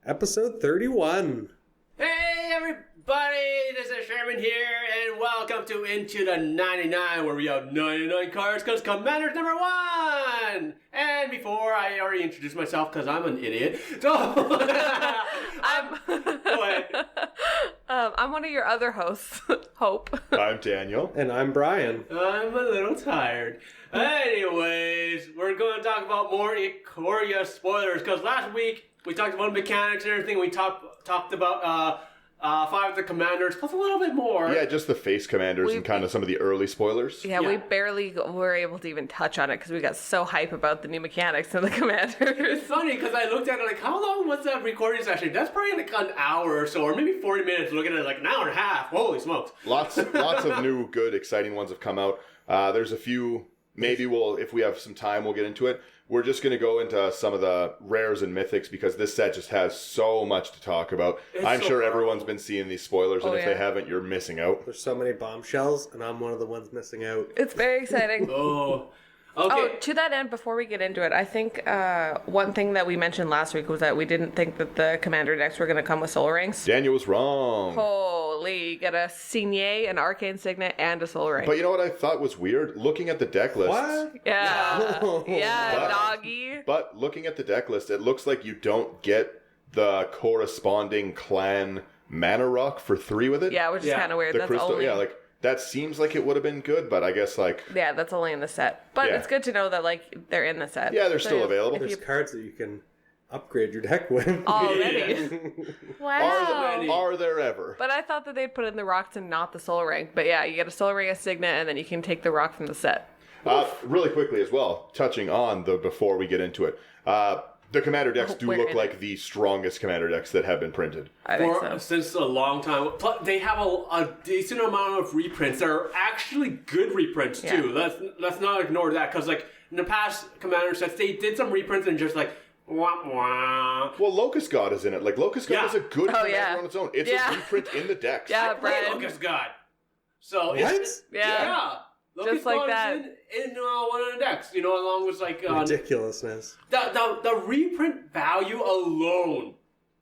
Episode 31. Hey everybody, this is Sherman here, and welcome to Into the 99, where we have 99 cards, because Commander's number 1! And before, I already introduced myself, because I'm an idiot, so... Go ahead. I'm one of your other hosts, Hope. I'm Daniel. And I'm Brian. I'm a little tired. Anyways, we're going to talk about more Ikoria spoilers, because last week, we talked about mechanics and everything. We talked about 5 of the commanders, plus a little bit more. Yeah, just the face commanders and kind of some of the early spoilers. Yeah, we barely were able to even touch on it because we got so hype about the new mechanics of the commanders. It's funny because I looked at it like, how long was that recording session? That's probably like an hour or so, or maybe 40 minutes. Looking at it like an hour and a half. Holy smokes. Lots of new, good, exciting ones have come out. There's a few, maybe if we have some time, we'll get into it. We're just going to go into some of the rares and mythics because this set just has so much to talk about. I'm sure everyone's been seeing these spoilers, and if they haven't, you're missing out. There's so many bombshells, and I'm one of the ones missing out. It's very exciting. Okay. Oh, to that end, before we get into it, I think one thing that we mentioned last week was that we didn't think that the commander decks were going to come with soul rings. Daniel was wrong. Holy, you get a Signet, an Arcane Signet, and a soul ring. But you know what I thought was weird? Looking at the deck list. What? Yeah. Yeah, doggy. But looking at the deck list, it looks like you don't get the corresponding clan mana rock for 3 with it. Yeah, which is kind of weird. The That's crystal, only... that seems like it would have been good, but I guess Yeah, that's only in the set. But it's good to know that they're in the set. Yeah, they're still available. There's cards that you can upgrade your deck with. Already. Wow. Are there ever? But I thought that they'd put in the rocks and not the soul ring. But yeah, you get a soul ring, a signet, and then you can take the rock from the set. Really quickly as well, touching on before we get into it, the commander decks do look like the strongest commander decks that have been printed. I think so. Since a long time. Plus, they have a decent amount of reprints. They're actually good reprints, too. Let's not ignore that, because like in the past commander sets, they did some reprints and just like, wah, wah. Well, Locust God is in it. Like, Locust God is a good commander on its own. It's a reprint in the decks. Yeah, I played Brian. Locust God. So What? Yeah. Locust Just like God that. is in one of the decks, along with like... Ridiculousness. The reprint value alone,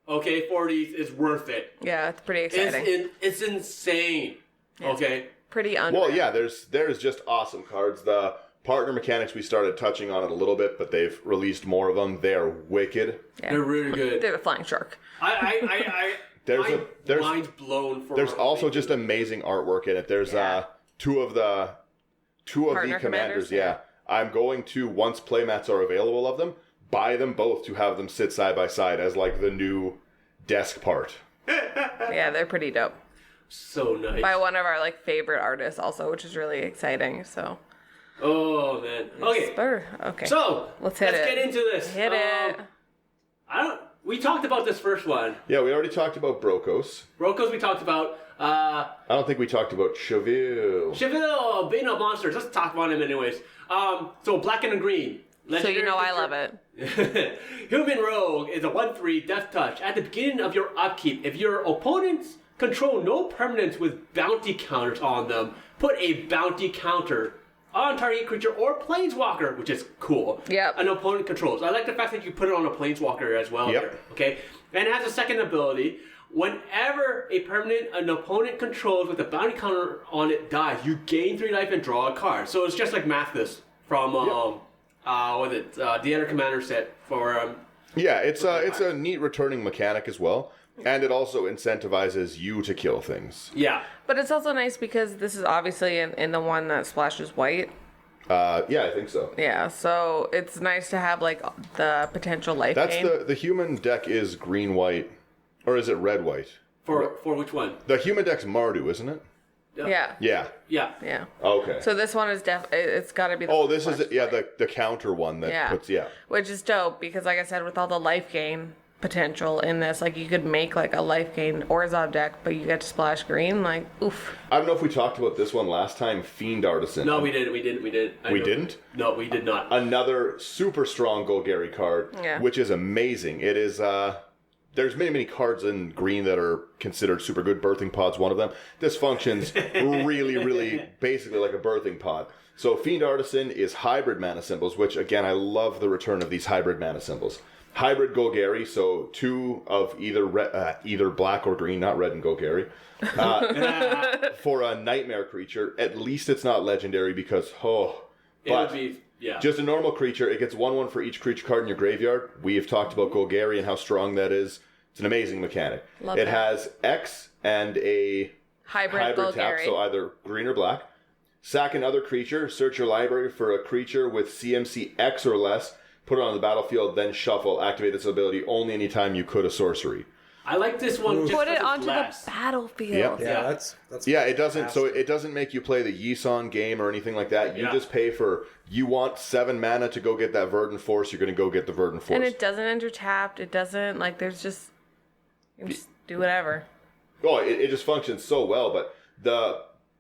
for these is worth it. Yeah, it's pretty exciting. It's insane. Okay. Pretty unreal. Well, yeah, there's just awesome cards. The partner mechanics, we started touching on it a little bit, but they've released more of them. They are wicked. Yeah. They're really good. They're the flying shark. My mind's blown for. There's also just amazing artwork in it. There's two of the commanders. Yeah, I'm going to, once playmats are available of them, buy them both to have them sit side by side as like the new desk part. Yeah, they're pretty dope. So nice. By one of our favorite artists also, which is really exciting. So. Oh man. Okay. So let's get into this. Hit it. We talked about this first one. Yeah, we already talked about Brokos. Brokos we talked about. I don't think we talked about Cheville. Cheville, Bane of Monsters. Let's talk about him anyways. So black and a green. So I love it. Human Rogue is a 1/3 Death Touch. At the beginning of your upkeep, if your opponents control no permanents with bounty counters on them, put a bounty counter on target creature or planeswalker, which is cool. Yep. An opponent controls. I like the fact that you put it on a planeswalker as well. Yep. There, okay? And it has a second ability. Whenever a permanent an opponent controls with a bounty counter on it dies, you gain 3 life and draw a card. So it's just like Mathis from the Other Commander set for Yeah, it's a neat returning mechanic as well, and it also incentivizes you to kill things. Yeah. But it's also nice because this is obviously in the one that splashes white. Yeah, I think so. Yeah, so it's nice to have the potential life gain. That's the human deck is green white, or is it red white? For which one? The human deck's Mardu, isn't it? Yeah. Yeah. Yeah. Okay. So this one is it's got to be the Oh, this is the counter one that puts Which is dope because like I said, with all the life gain potential in this, you could make a life gain Orzhov deck, but you get to splash green, oof. I don't know if we talked about this one last time, Fiend Artisan. No, we didn't. We didn't? No, we did not. Another super strong Golgari card, which is amazing. It is there's many cards in green that are considered super good. Birthing Pod's one of them. This functions really basically like a birthing pod. So Fiend Artisan is hybrid mana symbols, which again, I love the return of these hybrid mana symbols. Hybrid Golgari, so 2 of either black or green, not red and Golgari. For a nightmare creature, at least it's not legendary because, It would be, just a normal creature, it gets 1/1 for each creature card in your graveyard. We have talked about Golgari and how strong that is. It's an amazing mechanic. Love it that. has X and a Hybrid tap, Golgari. so either green or black. Sack another creature, search your library for a creature with CMC X or less, put it on the battlefield, then shuffle, activate this ability only anytime you could a sorcery. I like this one just Put it because onto it's the less. battlefield. Yep. Yeah, Yeah. that's Yeah, it doesn't. So fantastic. it doesn't make you play the Yisan game or anything like that. You Yeah. just pay for. You want 7 mana to go get that Verdant Force. You're going to go get the Verdant Force. And it doesn't enter tapped. It doesn't, like, there's just, you can just do whatever. Oh, it just functions so well. But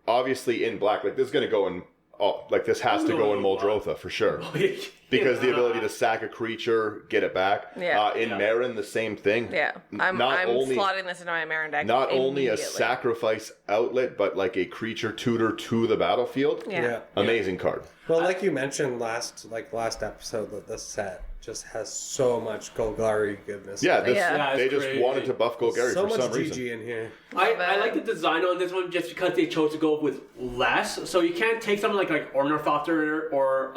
obviously in black, like this is going to go in. Like this has to go in Muldrotha for sure. Because the ability to sack a creature, get it back. Yeah. In Marin, the same thing. Yeah. I'm only- slotting this into my Marin deck. Not only a immediately. sacrifice outlet, but like a creature tutor to the battlefield. Yeah. Amazing card. Well, like you mentioned last episode, that this set just has so much Golgari goodness. Yeah, this, Yeah. they That's just crazy. wanted to buff Golgari so for much some GG reason. in here. I like the design on this one just because they chose to go with less. So you can't take something like Ornithopter or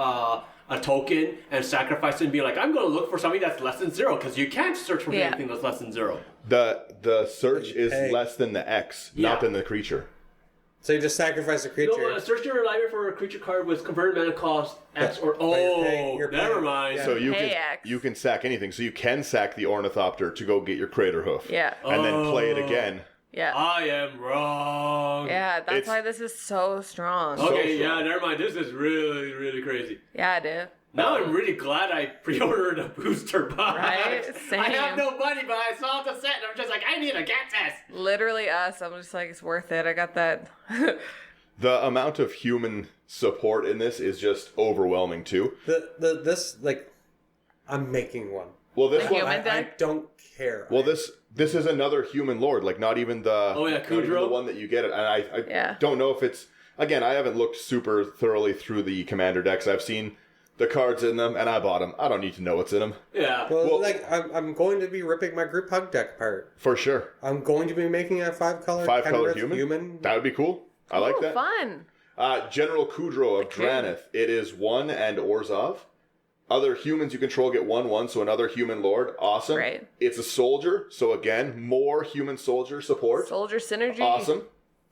a token and sacrifice it and be like, I'm going to look for something that's less than 0 because you can't search for Yeah. anything that's less than 0. The search is Hey. less than the X, Yeah. not than the creature. So you just sacrifice a creature. No, search your library for a creature card with converted mana cost X or you're never paying- mind. yeah. So you Pay can X. you can sack anything. So you can sack the Ornithopter to go get your Crater Hoof. Yeah. And then play it again. Yeah. I am wrong. Yeah, that's It's- why this is so strong. Okay, So yeah, strong. never mind. This is really, really crazy. Yeah, dude. Now I'm really glad I pre-ordered a booster box. Right? Same. I have no money, but I saw the set and I'm just like, I need to get this. Literally us. I'm just like, it's worth it. I got that. The amount of human support in this is just overwhelming too. This I'm making one. Well, this The one. human I deck? don't care. Well, this is another human lord, like not even the Oh, yeah, not even the Kudro? one that you get it. And I Yeah. don't know if it's again. I haven't looked super thoroughly through the commander decks. I've seen the cards in them, and I bought them. I don't need to know what's in them Yeah. Well, I'm going to be ripping my group hug deck apart. for sure. I'm going to be making a 5-color 5-color Kenrith human? That would be cool. I like Ooh, that. fun. General Kudro of Dranith. It is 1 and Orzhov. Other humans you control get 1/1, so another human lord. Awesome. Right. It's a soldier, so again, more human soldier support. Soldier synergy. Awesome.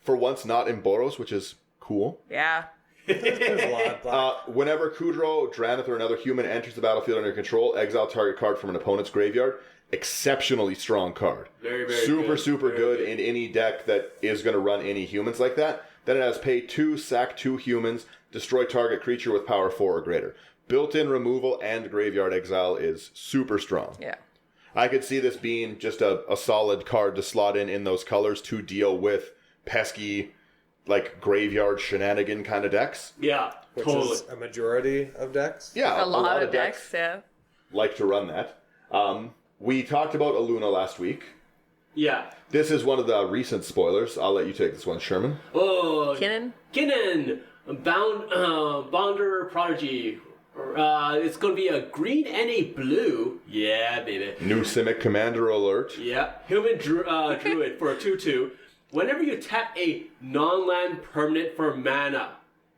For once, not in Boros, which is cool. Yeah. There's a lot of black. Whenever Kudro, Dranith, or another human enters the battlefield under control, exile target card from an opponent's graveyard. Exceptionally strong card. Very, very super, good. super Very good good. in any deck that is going to run any humans like that. Then it has pay 2, sack 2 humans, destroy target creature with power 4 or greater. Built-in removal and graveyard exile is super strong. Yeah. I could see this being just a solid card to slot in those colors to deal with pesky, like graveyard shenanigan kind of decks. Yeah, Which totally. is a majority of decks. Yeah, A lot of decks. Yeah. like to run that. We talked about Aluna last week. Yeah. This is one of the recent spoilers. I'll let you take this one, Sherman. Oh, Kinnan? Kinnan, Bounder Prodigy. It's going to be a green and a blue. Yeah, baby. New Simic Commander alert. Yeah. Human Druid for a 2/2. Whenever you tap a non-land permanent for mana,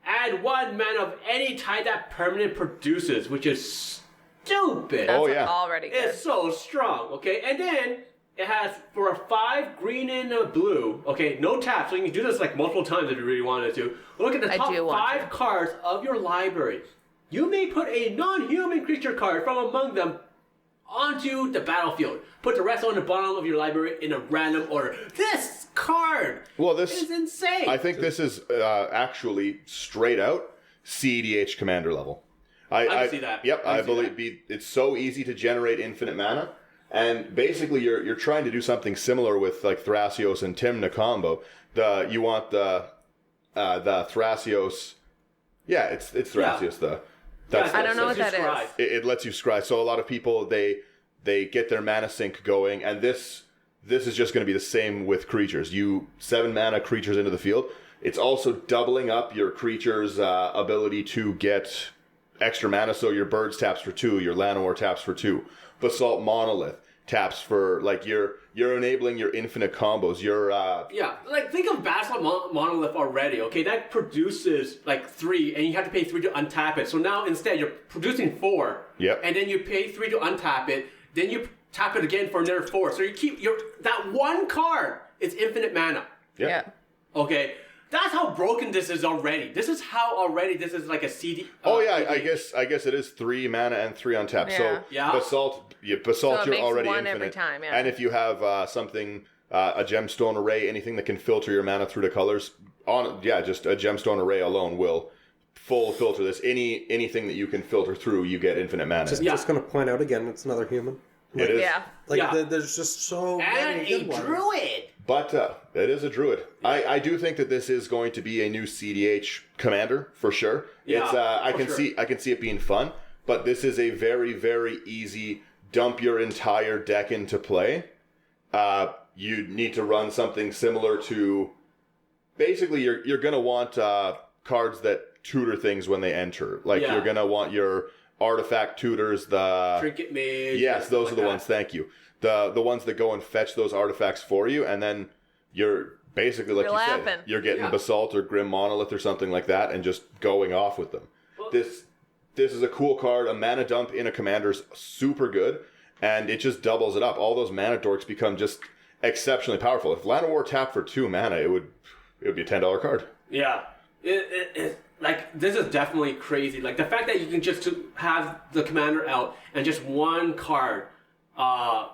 add 1 mana of any type that permanent produces, which is stupid. Oh, That's yeah. already good. It's so strong, okay? And then it has for a 5 green and a blue, okay, no tap, so you can do this like multiple times if you really wanted to. Look at the I top do want 5 to. cards of your library. You may put a non-human creature card from among them onto the battlefield. Put the rest on the bottom of your library in a random order. This card Well, this is insane. I think this is actually straight out CEDH Commander level. I can see that. Yep, I I can see believe it's so easy to generate infinite mana, and basically you're trying to do something similar with like Thrasios and Tymna combo. You want the Thrasios. Yeah, it's Thrasios. I don't know what that is. Subscribe. It lets you scry. So a lot of people they get their mana sync going, and this is just going to be the same with creatures. You 7 mana creatures into the field. It's also doubling up your creature's ability to get extra mana. So your birds taps for 2, your Llanowar taps for 2. Basalt Monolith taps for like you're enabling your infinite combos. Yeah, like think of Basalt Monolith already. Okay, that produces like 3, and you have to pay 3 to untap it. So now instead you're producing 4. Yep. And then you pay 3 to untap it. Then you tap it again for another 4. So you keep that one card is infinite mana. Yep. Yeah. Okay. That's how broken this is already. This is how already this is like a CD. I guess it is 3 mana and 3 untap. Yeah. So Yeah. Basalt, So it you're makes already one infinite. every time, yeah. And if you have something, a gemstone array, anything that can filter your mana through the colors, just a gemstone array alone will full filter this. Anything that you can filter through, you get infinite mana. Just going to point out again, it's another human. It is. Yeah. There's just so And many good a ones. druid. But it is a druid. I do think that this is going to be a new CDH commander for sure. Yeah, It's I can see it being fun, but this is a very, very easy dump your entire deck into play. You need to run something similar to basically you're gonna want cards that tutor things when they enter. Like Yeah. you're gonna want your artifact tutors, the Trinket Mage. yes, those are the like ones. Thank you. The ones that go and fetch those artifacts for you, and then you're basically like You're you laughing. said, you're getting Yeah. Basalt or Grim Monolith or something like that, and just going off with them. Well- This is a cool card. A mana dump in a commander's super good, and it just doubles it up. All those mana dorks become just exceptionally powerful. If Land of War tapped for 2 mana, it would be a $10 card. Yeah. It like this is definitely crazy. Like the fact that you can just have the commander out and just one card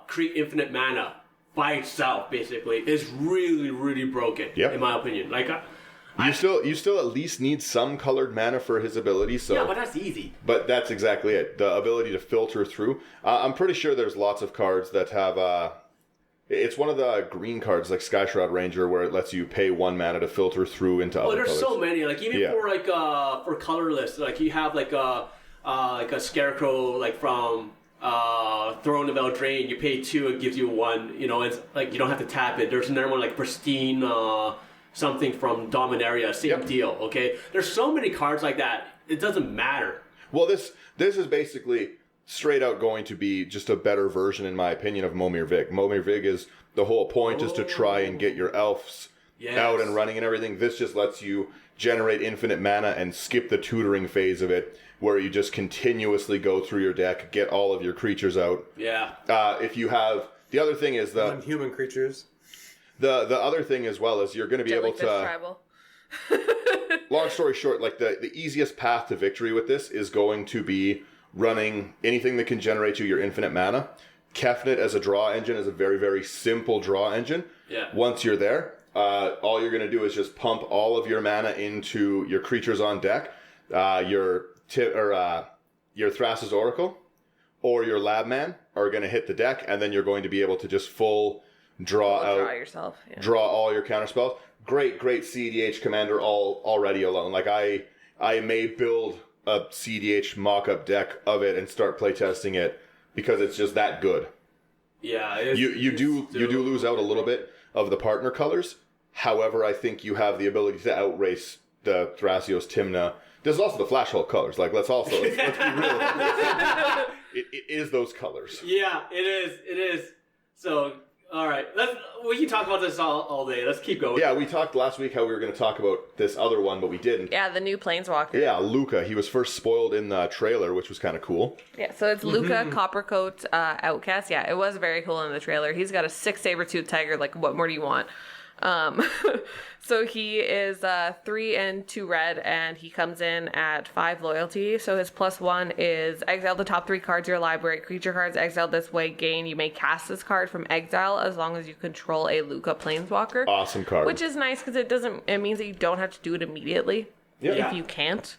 create infinite mana by itself basically is really, really broken. Yep. In my opinion. Like You still at least need some colored mana for his ability. So yeah, but that's easy. But that's exactly it. The ability to filter through. I'm pretty sure there's lots of cards that have. It's one of the green cards, like Sky Shroud Ranger, where it lets you pay 1 mana to filter through into other There's colors. so many. Like even Yeah. for colorless, like you have like a scarecrow like from Throne of Eldraine. You pay 2, it gives you 1. You know, it's like you don't have to tap it. There's another one like Pristine something from Dominaria. Same Yep. deal. Okay, there's so many cards like that. It doesn't matter. Well, this is basically straight out going to be just a better version, in my opinion, of Momir Vig. Momir Vig is the whole point is to try and get your elves Yes. out and running and everything. This just lets you generate infinite mana and skip the tutoring phase of it, where you just continuously go through your deck, get all of your creatures out. Yeah. If you have the other thing is the Human creatures. the other thing as well is you're going to be able Jellyfish to. tribal. Long story short, like the easiest path to victory with this is going to be running anything that can generate you your infinite mana. Kefnet as a draw engine is a very, very simple draw engine. Yeah. Once you're there, all you're going to do is just pump all of your mana into your creatures on deck, your Thrass's Oracle or your Labman are going to hit the deck, and then you're going to be able to just full draw out, Draw yourself. Yeah. draw all your counterspells. Great CDH commander already alone. Like I may build a CDH mock-up deck of it and start playtesting it because it's just that good. Yeah. You do lose out a little bit of the partner colors. However, I think you have the ability to outrace the Thrasios Timna. There's also the Flash Hulk colors. Like let's be real. It is those colors. Yeah, it is. It is. So, all right, we can talk about this all day. Let's keep going. Yeah, we talked last week how we were going to talk about this other one, but we didn't. Yeah, the new Planeswalker. Yeah, Luca. He was first spoiled in the trailer, which was kind of cool. Yeah, so it's Luca Coppercoat Outcast. Yeah, it was very cool in the trailer. He's got a 6 saber-tooth tiger. Like, what more do you want? So he is 3 and 2 red, and he comes in at 5 loyalty. So his +1 is exile the top 3 cards of your library. Creature cards exiled this way gain. You may cast this card from exile as long as you control a Luca Planeswalker. Awesome card. Which is nice because it means that you don't have to do it immediately Yeah. if you can't.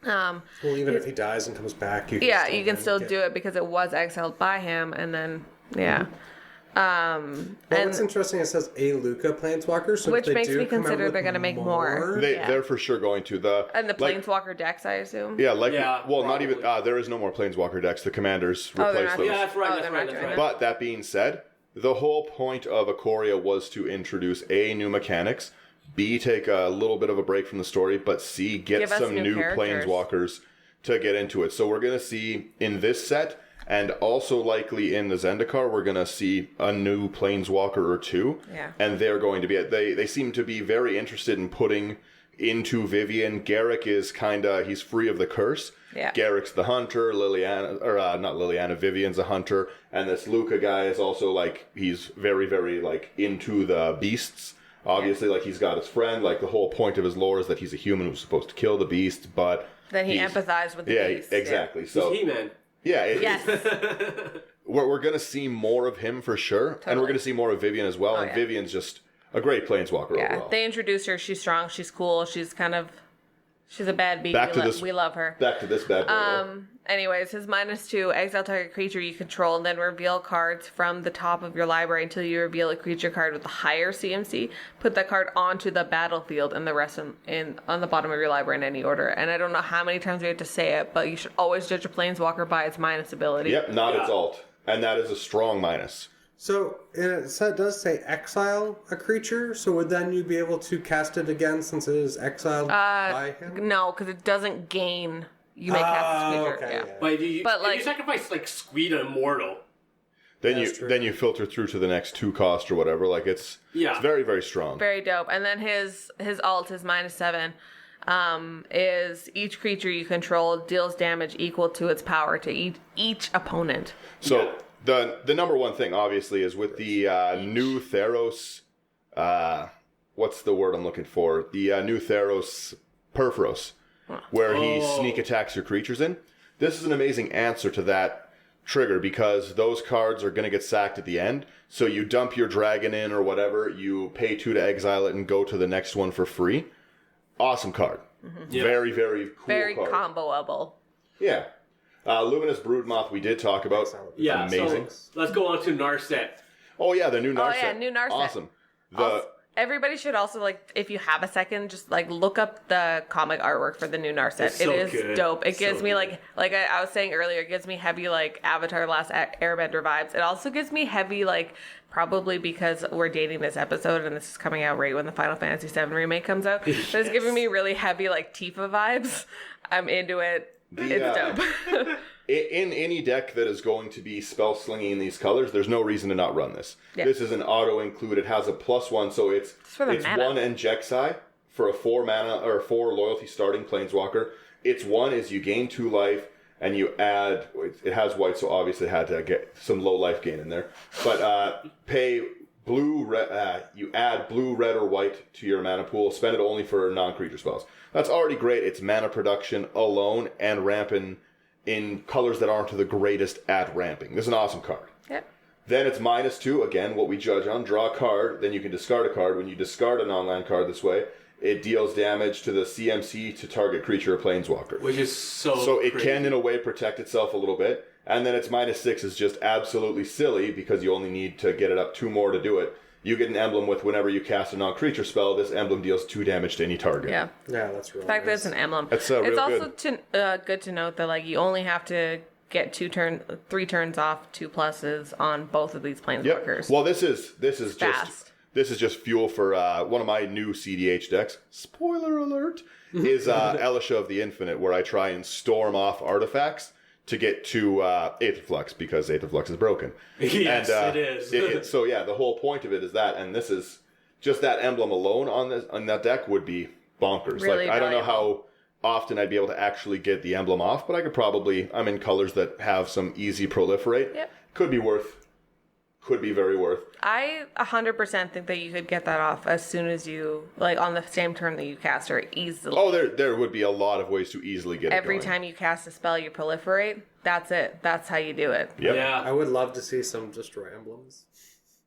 Well, even if he dies and comes back, you can still do it because it was exiled by him, and then Well, what's interesting, it says a Luca Planeswalker, so if which they makes do me come out consider with they're going to make more. They're for sure going to And the like, Planeswalker decks, I assume. Yeah, like Yeah, well, not even probably. there is no more Planeswalker decks. The Commanders Oh, they're replace not- those. Yeah, that's right. Oh, that's they're right. not That's doing right. But that being said, the whole point of Ikoria was to introduce A, new mechanics, B, take a little bit of a break from the story, but C, get Give us some new new characters. Planeswalkers to get into it. So we're going to see in this set And also likely in the Zendikar, we're going to see a new Planeswalker or two. Yeah. And they're going to be... They seem to be very interested in putting into Vivian. Garrick is kind of... He's free of the curse. Yeah. Garrick's the hunter. Liliana... Or not Liliana. Vivian's a hunter. And this Luca guy is also, like... He's very, very, like, into the beasts. Obviously, like, he's got his friend. Like, the whole point of his lore is that he's a human who's supposed to kill the beast, but... Then he empathized with the beast. Exactly. So He's He-Man. Yeah. Yes. We're going to see more of him for sure. Totally. And we're going to see more of Vivian as well. And Vivian's just a great planeswalker overall. They introduced her. She's strong. She's cool. She's kind of... She's a bad bee. We love her. Back to this bad boy. Anyways, his -2, exile target creature you control, and then reveal cards from the top of your library until you reveal a creature card with a higher CMC. Put that card onto the battlefield and the rest on the bottom of your library in any order. And I don't know how many times we have to say it, but you should always judge a planeswalker by its minus ability. Yep, not its alt. And that is a strong minus. So it does say exile a creature, so would then you be able to cast it again since it is exiled by him? No, because it doesn't gain. You may cast this creature. Okay, Yeah. yeah. But if you sacrifice like Squeed Immortal. Then you filter through to the next 2 cost or whatever. Like it's very, very strong. Very dope. And then his alt, his -7, is each creature you control deals damage equal to its power to each opponent. So the number one thing, obviously, is with the new Theros. What's the word I'm looking for? The new Theros Perforos, where he sneak attacks your creatures in. This is an amazing answer to that trigger because those cards are going to get sacked at the end. So you dump your dragon in or whatever, you pay 2 to exile it and go to the next one for free. Awesome card. Mm-hmm. Yeah. Very, very cool very card. comboable. Yeah. Luminous Broodmoth we did talk about. Yeah, amazing. So let's go on to Narset. Oh yeah, the new Narset. Oh yeah, new Narset. Awesome. Everybody should also, like, if you have a second, just, like, look up the comic artwork for the new Narset. It is good. dope. It gives me, good. like I was saying earlier, it gives me heavy, like, Avatar Last Airbender vibes. It also gives me heavy, like, probably because we're dating this episode and this is coming out right when the Final Fantasy VII Remake comes out. Yes. It's giving me really heavy, like, Tifa vibes. I'm into it. It's dope. In any deck that is going to be spell slinging in these colors, there's no reason to not run this. Yeah. This is an auto include. It has a +1, so it's 1 Injexi for a 4 mana or 4 loyalty starting planeswalker. Its 1 is you gain 2 life and you add. It has white, so obviously it had to get some low life gain in there. But pay blue, red. You add blue, red, or white to your mana pool. Spend it only for non-creature spells. That's already great. It's mana production alone and ramping in colors that aren't the greatest at ramping. This is an awesome card. Yep. Then it's -2, again, what we judge on. Draw a card, then you can discard a card. When you discard a non-land card this way, it deals damage to the CMC to target creature or planeswalker. Which is So it can, in a way, protect itself a little bit. And then its -6 is just absolutely silly because you only need to get it up 2 more to do it. You get an emblem with whenever you cast a non-creature spell, this emblem deals 2 damage to any target. Yeah. Yeah, that's really The fact that it's an emblem. It's it's also good to note that, like, you only have to get 3 turns off 2 pluses on both of these planeswalkers. Yep. Well, this is fast. This is just fuel for one of my new CDH decks. Spoiler alert! Is Elisha of the Infinite, where I try and storm off artifacts to get to Aetherflux, because Aetherflux is broken. Yes, and, it is. So yeah, the whole point of it is that, and this is just that emblem alone on that deck would be bonkers. Really like I don't know how often I'd be able to actually get the emblem off, but I could probably. I'm in colors that have some easy proliferate. Yep. Could be very worth. I 100% think that you could get that off as soon as you, like, on the same turn that you cast her easily. Oh, there would be a lot of ways to easily get Every it going. time you cast a spell, you proliferate. That's it. That's how you do it. Yep. Yeah. I would love to see some destroy emblems.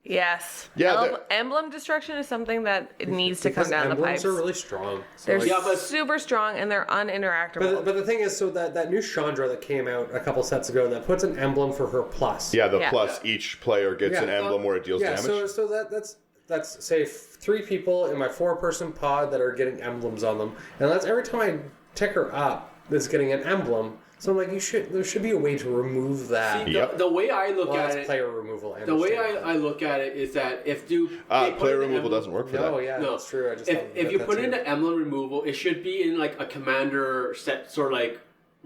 Yes. Yeah, emblem destruction is something that it needs to come down the pipes. Emblems are really strong. So They're super strong and they're uninteractable. But the thing is, so that new Chandra that came out a couple sets ago that puts an emblem for her plus. Yeah, plus each player gets an emblem where it deals damage. So that's say 3 people in my 4-person pod that are getting emblems on them, and that's every time I tick her up, that's getting an emblem. So I'm like, there should be a way to remove that. See, the way I look at it, player removal. The way I look at it is that if player removal doesn't work for that. Oh yeah, that's true. I just if you put in the emblem removal, it should be in like a commander set, sort of like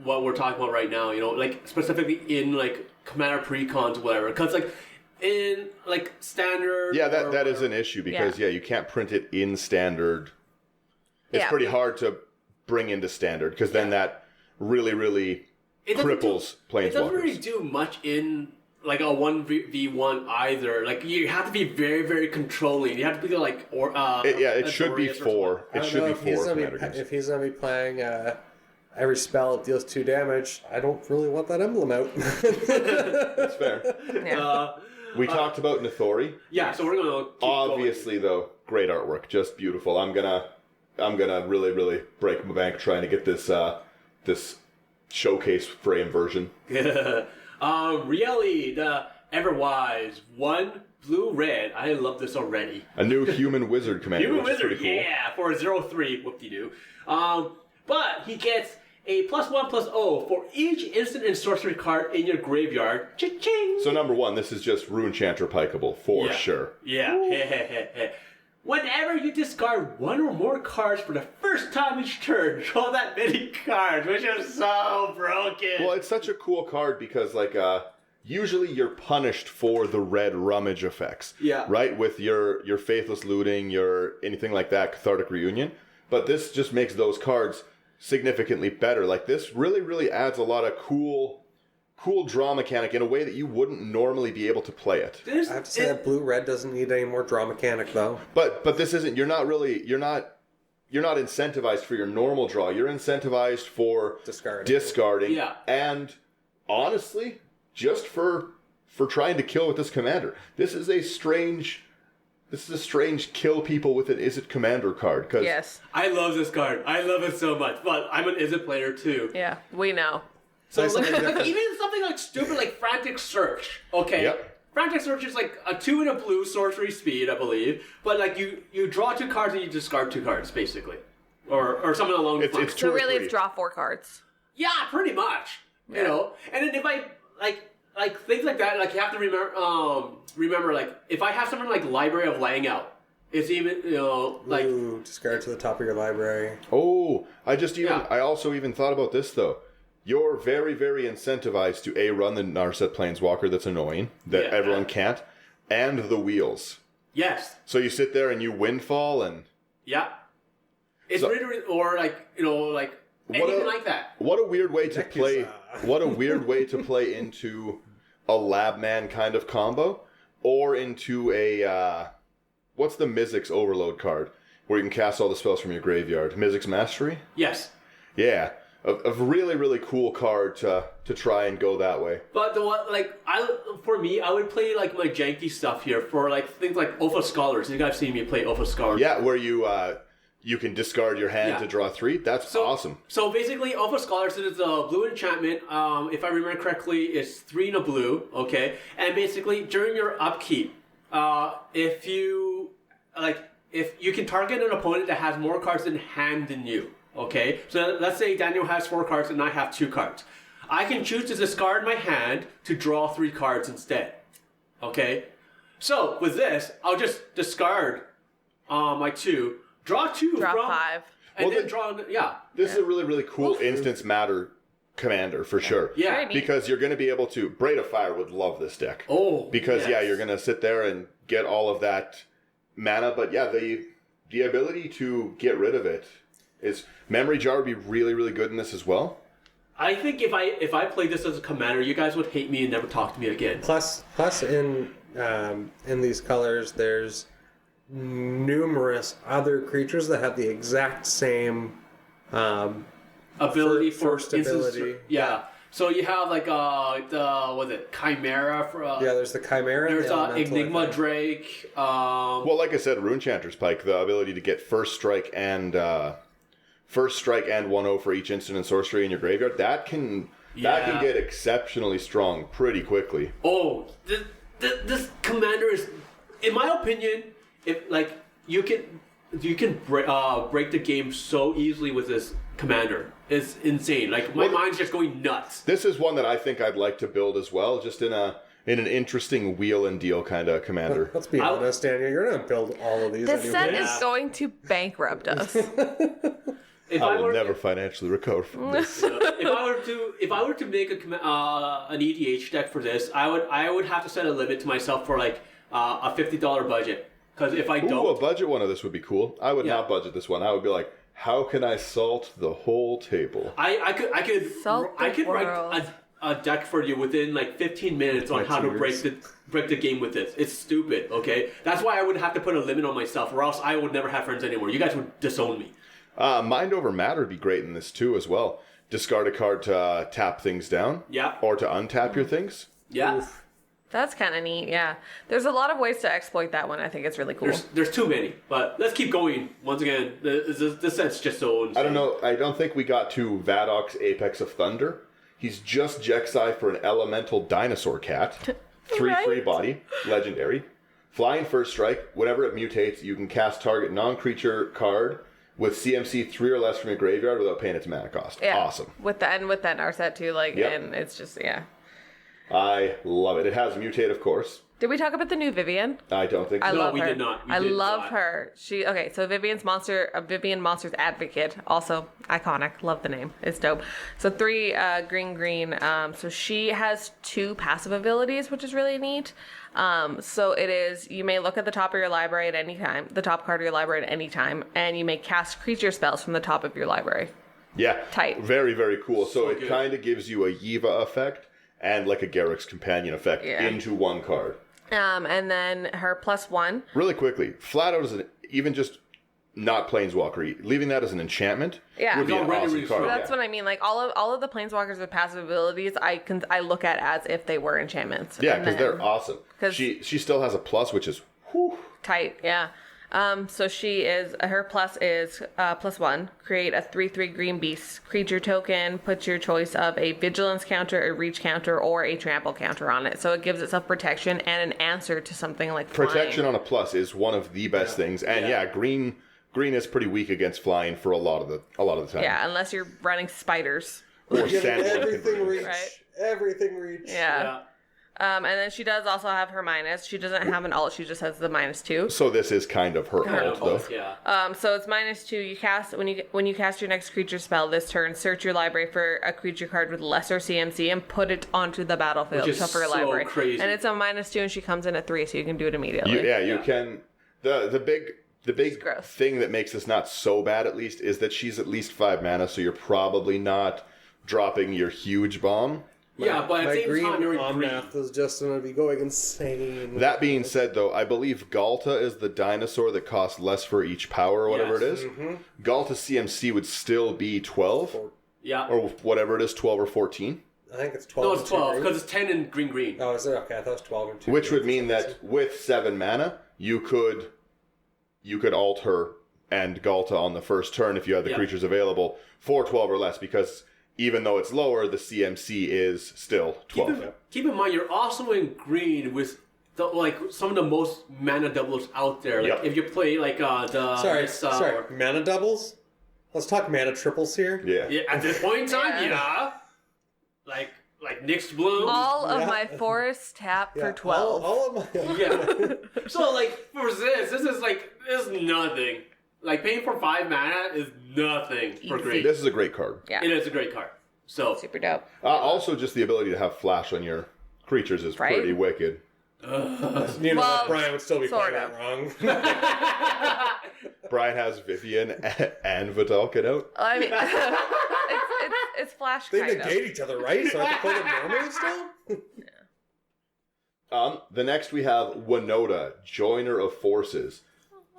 what we're talking about right now. You know, like specifically in like commander precons or whatever. Because like in like standard, Yeah, that is an issue because you can't print it in standard. It's pretty hard to bring into standard because then that really cripples planeswalkers. It doesn't really do much in like a 1v1 either. Like you have to be very controlling. You have to be like it should be 4. It should be 4 commander games. If he's gonna be playing every spell that deals 2 damage, I don't really want that emblem out. That's fair. Yeah. We talked about Nithori. Yeah, so we're gonna keep obviously going. though, great artwork, just beautiful. I'm gonna really break my bank trying to get this this showcase frame version. Rieli, the Everwise, 1 blue-red. I love this already. A new human wizard commander. Human which is wizard, pretty cool. yeah, for a 0/3, whoop-de-doo. But he gets a +1/+0 for each instant and sorcery card in your graveyard. Cha-ching! So number 1, this is just Rune Chanter Pikeable for sure. Yeah. Whenever you discard 1 or more cards for the first time each turn, draw that many cards, which is so broken. Well, it's such a cool card because like usually you're punished for the red rummage effects. Yeah. Right? With your Faithless Looting, your anything like that, Cathartic Reunion. But this just makes those cards significantly better. Like this really adds a lot of cool draw mechanic in a way that you wouldn't normally be able to play it. I have to say that blue-red doesn't need any more draw mechanic though. But this isn't. You're not incentivized for your normal draw. You're incentivized for discarding. Yeah. And honestly, just for trying to kill with this commander. This is a strange kill people with an Is It Commander card. Yes. I love this card. I love it so much. But I'm an Is It player too. Yeah, we know. So like even something like stupid like Frantic Search. Okay. Yep. Frantic Search is like a 2 and a blue sorcery speed, I believe. But like you draw 2 cards and you discard 2 cards, basically. Or something along the lines. It's So 2 or really 3. it's draw 4 cards. Yeah, pretty much. You know? And then if I like things like that, like you have to remember like if I have something like Library of Laying-Out, it's even like Ooh, discard to the top of your library. Oh, I also even thought about this though. You're very incentivized to run the Narset Planeswalker that's annoying, that everyone can't, and the wheels. Yes. So you sit there and you windfall and... Yeah. It's really, or like, like anything like that. What a weird way to play... What a weird way to play into a Labman kind of combo, or into a... what's the Mizzix Overload card? Where you can cast all the spells from your graveyard. Mizzix Mastery? Yes. Yeah. A really cool card to try and go that way. But the one for me, I would play like my janky stuff here for like things like Opha Scholars. You guys seen me play Opha Scholars? Yeah, where you can discard your hand to draw 3. That's awesome. So basically, Opha Scholars is a blue enchantment. If I remember correctly, it's 3 and a blue. Okay, and basically during your upkeep, if you can target an opponent that has more cards in hand than you. Okay, so let's say Daniel has 4 cards and I have 2 cards. I can choose to discard my hand to draw 3 cards instead. Okay, so with this, I'll just discard my 2, draw 2 Draw from 5. and then draw. This is a really cool Instance Matter commander for sure. Yeah, Very neat. Because you're going to be able to... Braid of Fire would love this deck. Oh, Because yes. you're going to sit there and get all of that mana, but the ability to get rid of it is... Memory Jar would be really good in this as well. I think if I played this as a commander, you guys would hate me and never talk to me again. Plus in these colors, there's numerous other creatures that have the exact same Ability for first instance, ability. Yeah. So you have like Chimera for there's the Chimera. there's and the Elemental, Enigma I think. Drake. Well, like I said, Rune Chanter's Pike, the ability to get first strike and 1/0 for each instant and sorcery in your graveyard, that can get exceptionally strong pretty quickly. Oh, this commander is, in my opinion, if like you can break the game so easily with this commander. It's insane. Like my mind's just going nuts. This is one that I think I'd like to build as well, just in an interesting wheel and deal kind of commander. Let's be honest, Daniel. You're going to build all of these This anyway. set is going to bankrupt us. If I will were, never financially recover from this. if I were to make an EDH deck for this, I would have to set a limit to myself for like a $50 budget. Because if I Ooh, don't, a budget one of this would be cool. I would not budget this one. I would be like, how can I salt the whole table? I could Salt the write world. a deck for you within like 15 minutes on how to break the game with this. It's stupid, okay? That's why I would have to put a limit on myself, or else I would never have friends anymore. You guys would disown me. Mind over matter would be great in this too as well. Discard a card to tap things down. Yeah. Or to untap your things. Yeah. Oof. That's kind of neat, yeah. There's a lot of ways to exploit that one. I think it's really cool. There's too many, but let's keep going. Once again, this set's just so insane. I don't know. I don't think we got to Vadok's Apex of Thunder. He's just Jexai for an elemental dinosaur cat. 3 free body. Legendary. Flying first strike. Whenever it mutates, you can cast target non-creature card with CMC 3 or less from your graveyard without paying its mana cost. Yeah. Awesome. With that Narset too, like, Yep. and it's just, yeah. I love it. It has mutate, of course. Did we talk about the new Vivian? I don't think so. I No, love we her. did not. We I did love not. her. So Vivian Monsters Advocate, also iconic. Love the name. It's dope. So 3 green. So she has 2 passive abilities, which is really neat. So it is, you may look at the top of your library at any time, the top card of your library at any time, and you may cast creature spells from the top of your library. Yeah. Tight. Very, very cool. So it good. kind of gives you a Yiva effect and like a Garrick's Companion effect into one card. And then her +1. Really quickly, flat out as even just not Planeswalker, leaving that as an enchantment Yeah. would be an It's already awesome really card. strong. That's what I mean. Like all of the planeswalkers with passive abilities, I look at as if they were enchantments. Yeah, And because then- they're awesome. 'cause- She still has a plus, which is whew. tight. Yeah. So she is, her plus is +1. Create a 3/3 green beast creature token. Put your choice of a vigilance counter, a reach counter, or a trample counter on it. So it gives itself protection and an answer to something like flying. Protection on a plus is one of the best things. And yeah, green is pretty weak against flying for a lot of the time. Yeah, unless you're running spiders. Or Get sand everything reach. Right. Everything reach. Yeah. And then she does also have her minus. She doesn't have an alt. She just has the -2. So this is kind of her ult, though. Yeah. So it's -2. You cast when you cast your next creature spell this turn. Search your library for a creature card with lesser CMC and put it onto the battlefield. Which is For your so library. crazy. And it's a -2, and she comes in at 3, so you can do it immediately. You can. The big gross. thing that makes this not so bad, at least, is that she's at least 5 mana, so you're probably not dropping your huge bomb. Yeah, but at My the same green time, you're in green. Omnath is just going to be going insane. That being said, though, I believe Galta is the dinosaur that costs less for each power or whatever Yes. it is. Galta's CMC would still be 12, Yeah. or whatever it is, 12 or 14. I think it's 12. No, and it's 2 12 green. because it's 10 and green. Oh, is it? Okay, I thought it was 12 and 2. Which would greens. mean that with 7 mana, you could alt her and Galta on the first turn if you had the Yeah. creatures available for 12 or less, because even though it's lower, the CMC is still 12. Keep in mind, you're also in green with some of the most mana doubles out there. Like Yep. if you play like the Sorry. Mana doubles? Let's talk mana triples here. Yeah. Yeah, at this point in time, Yeah. like Nyx Bloom. All of Yeah. my forests tap Yeah, for 12. All of my... Yeah. So like for this is nothing. Like paying for 5 mana is nothing for Easy. green. This is a great card. Yeah. It is a great card. So Super dope. Also, just the ability to have flash on your creatures is Right? pretty wicked. You know, Well, Brian would still be sort playing of. that wrong. Brian has Vivian and Vidalkin out. I mean, it's flash They kind of. negate each other, right? So I have to play them normally still? The next we have Winota, Joiner of Forces.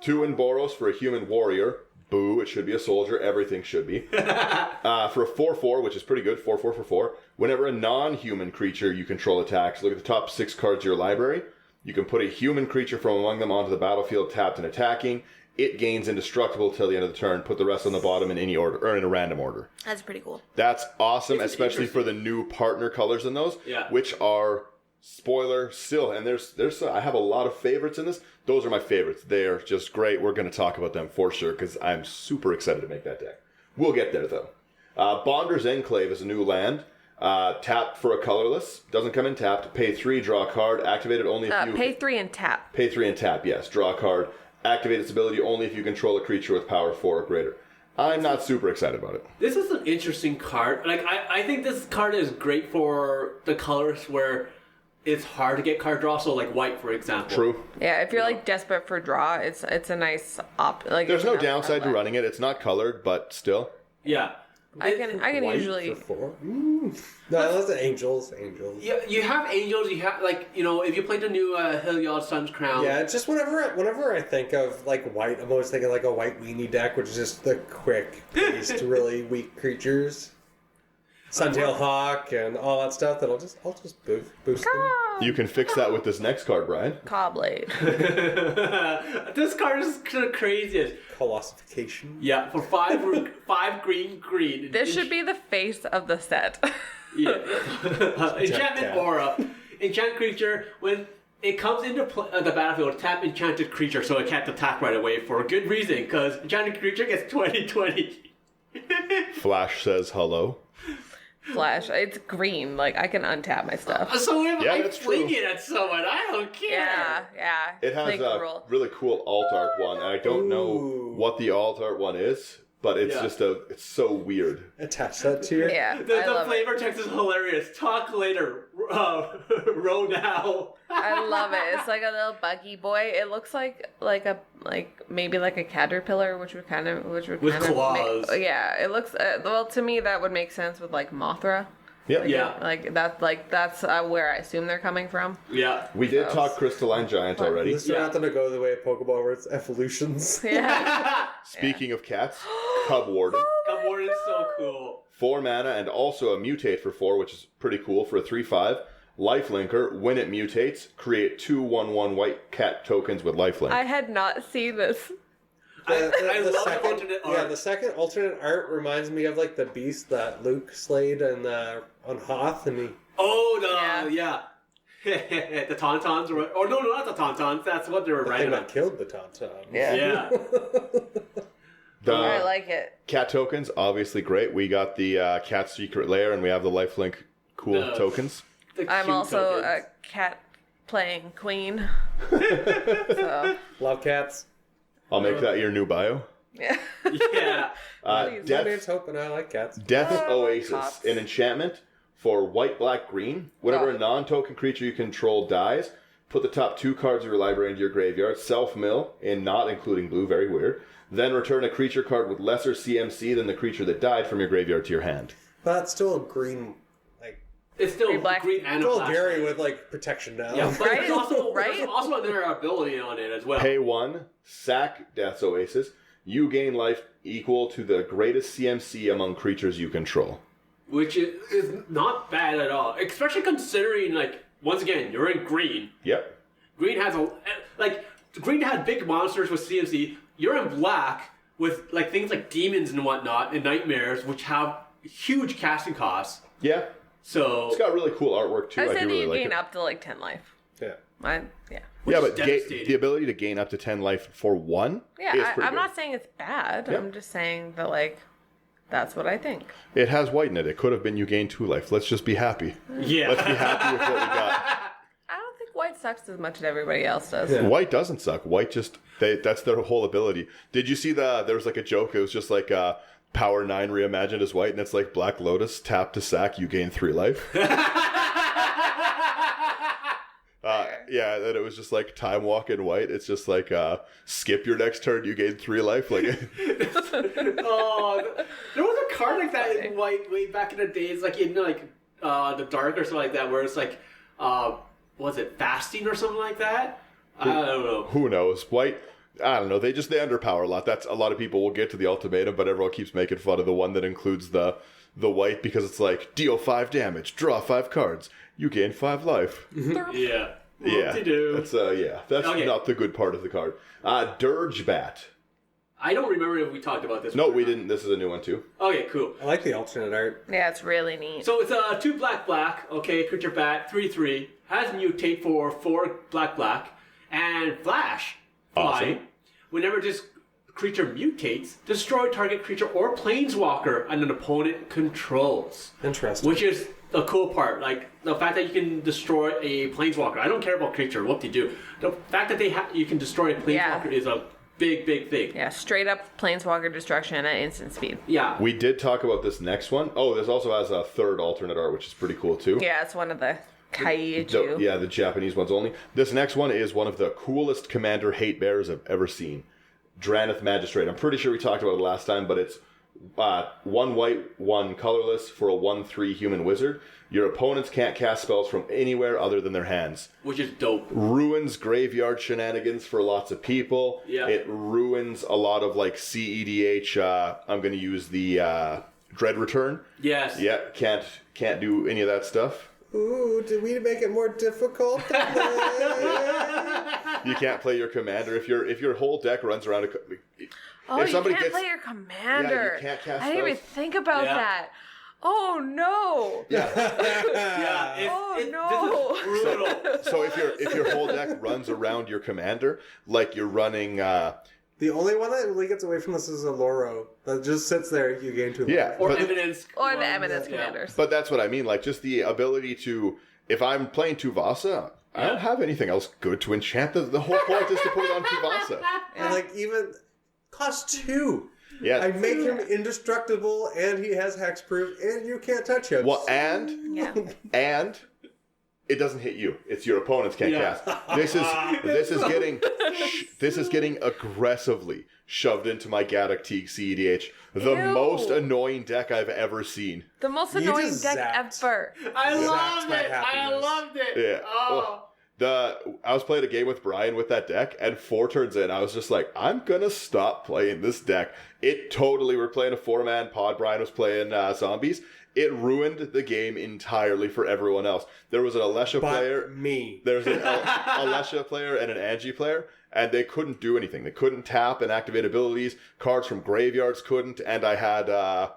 2 in Boros for a human warrior. Boo, it should be a soldier. Everything should be. For a 4/4, which is pretty good, 4/4 for 4. Whenever a non-human creature you control attacks, look at the top 6 cards of your library. You can put a human creature from among them onto the battlefield tapped and attacking. It gains indestructible till the end of the turn. Put the rest on the bottom in any order, or in a random order. That's pretty cool. That's awesome, It's especially for the new partner colors in those, Yeah. which are spoiler still. And there's I have a lot of favorites in this. Those are my favorites. They are just great. We're going to talk about them for sure because I'm super excited to make that deck. We'll get there though. Bonder's Enclave is a new land. Tap for a colorless. Doesn't come in tapped. Pay 3, draw a card. Activate it only if you... Pay 3 and tap. Pay 3 and tap, yes. Draw a card. Activate its ability only if you control a creature with power 4 or greater. I'm not super excited about it. This is an interesting card. Like, I think this card is great for the colors where it's hard to get card draw. So, like white, for example. True. Yeah, if you're like desperate for draw, it's a nice like. There's you no can have downside to outlet. running it. It's not colored, but still. Yeah. I can White usually. for 4. No, that's angels. Yeah, you have angels. You have like if you played the new Hilliard Sun's Crown. Yeah, it's just whenever I think of like white, I'm always thinking like a white weenie deck, which is just the quick based, really weak creatures. Suntail Hawk and all that stuff that I'll just boost them. You can fix that with this next card, Brian. Cobblade. This card is the craziest. Colossification. Yeah, for 5 green. This should be the face of the set. Yeah. Enchantment cat. Aura. Enchant creature, when it comes into the battlefield, tap enchanted creature so it can't attack right away for a good reason, because enchanted creature gets 20/20. Flash says hello. Flash. It's green. Like I can untap my stuff. So if Yeah, I that's fling true. it at someone, I don't care. Yeah. It has Like, a rule. really cool alt art one, and I don't know Ooh. what the alt art one is, but it's just it's so weird. Attach that to your. Yeah. The I love it. flavor text is hilarious. Talk later. Row now. I love it. It's like a little buggy boy. It looks like maybe like a caterpillar, which would kind of claws. Yeah, it looks well to me that would make sense with like Mothra. Yep. Yeah. That's where I assume they're coming from. Yeah. We did talk Crystalline Giant already. This is not going to go the way of Pokeball where it's evolutions. Yeah. Speaking of cats, Cub Warden. Cub Warden is so cool. 4 mana and also a mutate for 4, which is pretty cool for a 3/5. Lifelinker, when it mutates, create 2 1/1 white cat tokens with lifelink. I had not seen this. I love the second, alternate art. Yeah, the second alternate art reminds me of like the beast that Luke slayed on Hoth, and he. Oh, yeah. The Tauntauns, or no, not the Tauntauns. That's what they were The writing thing that about. killed the Tauntaun. Yeah. The I like it. cat tokens, obviously great. We got the cat secret lair, and we have the lifelink cool The- tokens. The I'm cute also tokens. a cat playing queen. So Love cats. I'll make that your new bio. yeah. Yeah. Please. My name's Death, Hope, and I like cats. Death's Oh, Oasis, cops. an enchantment for white, black, green. Whenever Oh. a non-token creature you control dies, put the top 2 cards of your library into your graveyard. Self-mill, in not including blue, very weird. Then return a creature card with lesser CMC than the creature that died from your graveyard to your hand. But that's still a green, like, It's still Green, black. green and a still black. Gary with like protection now. Yeah, but Right? there's also, Right? there's also another ability on it as well. Pay 1, sack Death's Oasis. You gain life equal to the greatest CMC among creatures you control. Which is not bad at all. Especially considering, like, once again, you're in green. Yep. Green has green had big monsters with CMC. You're in black with like things like demons and whatnot and nightmares, which have huge casting costs. Yeah. So It's got really cool artwork too. I I said do really you like gain it. up to like 10 life. Yeah. Yeah. Yeah, is but devastating. the ability to gain up to 10 life for 1 is Yeah, pretty I'm good. not saying it's bad. Yeah. I'm just saying that like that's what I think. It has white in it. It could have been you gain 2 life. Let's just be happy. yeah, Let's be happy with what we got. I don't think white sucks as much as everybody else does. Yeah. White doesn't suck. White just that's their whole ability. Did you see there was like a joke? It was just like Power 9 reimagined as white, and it's like Black Lotus, tap to sack, you gain 3 life. Yeah, then it was just like Time Walk in white. It's just like skip your next turn, you gain 3 life. Like Oh, there was a card like that in white way back in the days, like in like the dark or something like that, where it's like, was it fasting or something like that? I don't know. who knows? White, I don't know. They underpower a lot. That's a lot of people will get to the ultimatum, but everyone keeps making fun of the one that includes the white because it's like deal 5 damage, draw 5 cards, you gain 5 life. Yeah. Yeah, Whoop-de-doo. that's Okay. not the good part of the card. Dirge Bat. I don't remember if we talked about this. No, one or we not. didn't. This is a new one too. Okay, cool. I like the alternate art. Yeah, it's really neat. So it's 2 black, okay, creature bat, 3/3, has mutate for 4 black, and flash. Awesome. Fly. Whenever this creature mutates, destroy target creature or planeswalker an opponent controls. Interesting. Which is the cool part, like the fact that you can destroy a planeswalker. I don't care about creature, what they do. The fact that you can destroy a planeswalker Yeah. is a big thing. Yeah, straight up Planeswalker destruction at instant speed. Yeah. We did talk about this next one. Oh, this also has a third alternate art, which is pretty cool too. Yeah, it's one of the Kaiju. Yeah, the Japanese ones only. This next one is one of the coolest commander hate bears I've ever seen. Dranith Magistrate. I'm pretty sure we talked about it last time, but it's 1 white, 1 colorless for a 1/3 human wizard. Your opponents can't cast spells from anywhere other than their hands. Which is dope. Ruins graveyard shenanigans for lots of people. Yeah. It ruins a lot of like CEDH. I'm going to use the Dread Return. Yes. Yeah, can't do any of that stuff. Ooh, did we make it more difficult than that? You can't play your commander if your whole deck runs around a. Oh, if somebody you can't gets, play your commander. Yeah, you can't cast I didn't even spells. think about Yeah. that. Oh no! Yeah. No. This is brutal. So if your whole deck runs around your commander, like you're running. The only one that really gets away from this is a Loro. That just sits there, you gain 2 life. Yeah. Or But- Eminence. Or the ones, Eminence yeah. commanders. But that's what I mean. Like just the ability to, if I'm playing Tuvasa, I don't have anything else good to enchant. The whole point is to put it on Tuvasa. And like even cost 2. Yeah. I make him indestructible, and he has hexproof, and you can't touch him. Well, and Yeah. it doesn't hit you. It's your opponents can't Yeah. cast. This is getting aggressively shoved into my Gaddock Teague CEDH. The Ew. most annoying deck I've ever seen. The most You annoying just deck zapped. ever. I Zapped loved my it. I happiness. loved it. Yeah. Oh. I was playing a game with Brian with that deck, and 4 turns in, I was just like, I'm gonna stop playing this deck. It totally, we're playing a 4-man pod. Brian was playing zombies. It ruined the game entirely for everyone else. There was an Alesha But player. me. There's an Alesha player and an Angie player, and they couldn't do anything. They couldn't tap and activate abilities. Cards from graveyards couldn't, and I had a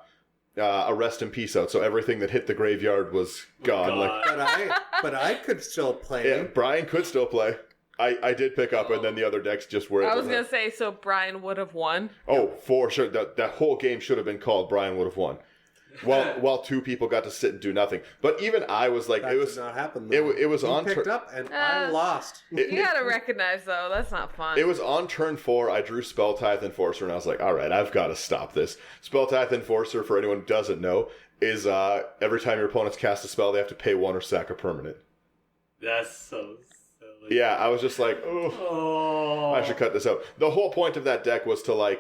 Rest in Peace out, so everything that hit the graveyard was gone. God. But I could still play. Yeah, Brian could still play. I did pick up, and then the other decks just were. I was gonna say, so Brian would have won. Oh, for sure. That whole game should have been called Brian would have won. While 2 people got to sit and do nothing. But even I was like, That it was did not happen. it was He on picked turn. up, and I lost. You gotta recognize though, that's not fun. It was on turn 4. I drew Spelltithe Enforcer, and I was like, all right, I've got to stop this. Spelltithe Enforcer, for anyone who doesn't know, is every time your opponents cast a spell, they have to pay 1 or sack a permanent. That's so silly. Yeah, I was just like, oh, Oh. I should cut this out. The whole point of that deck was to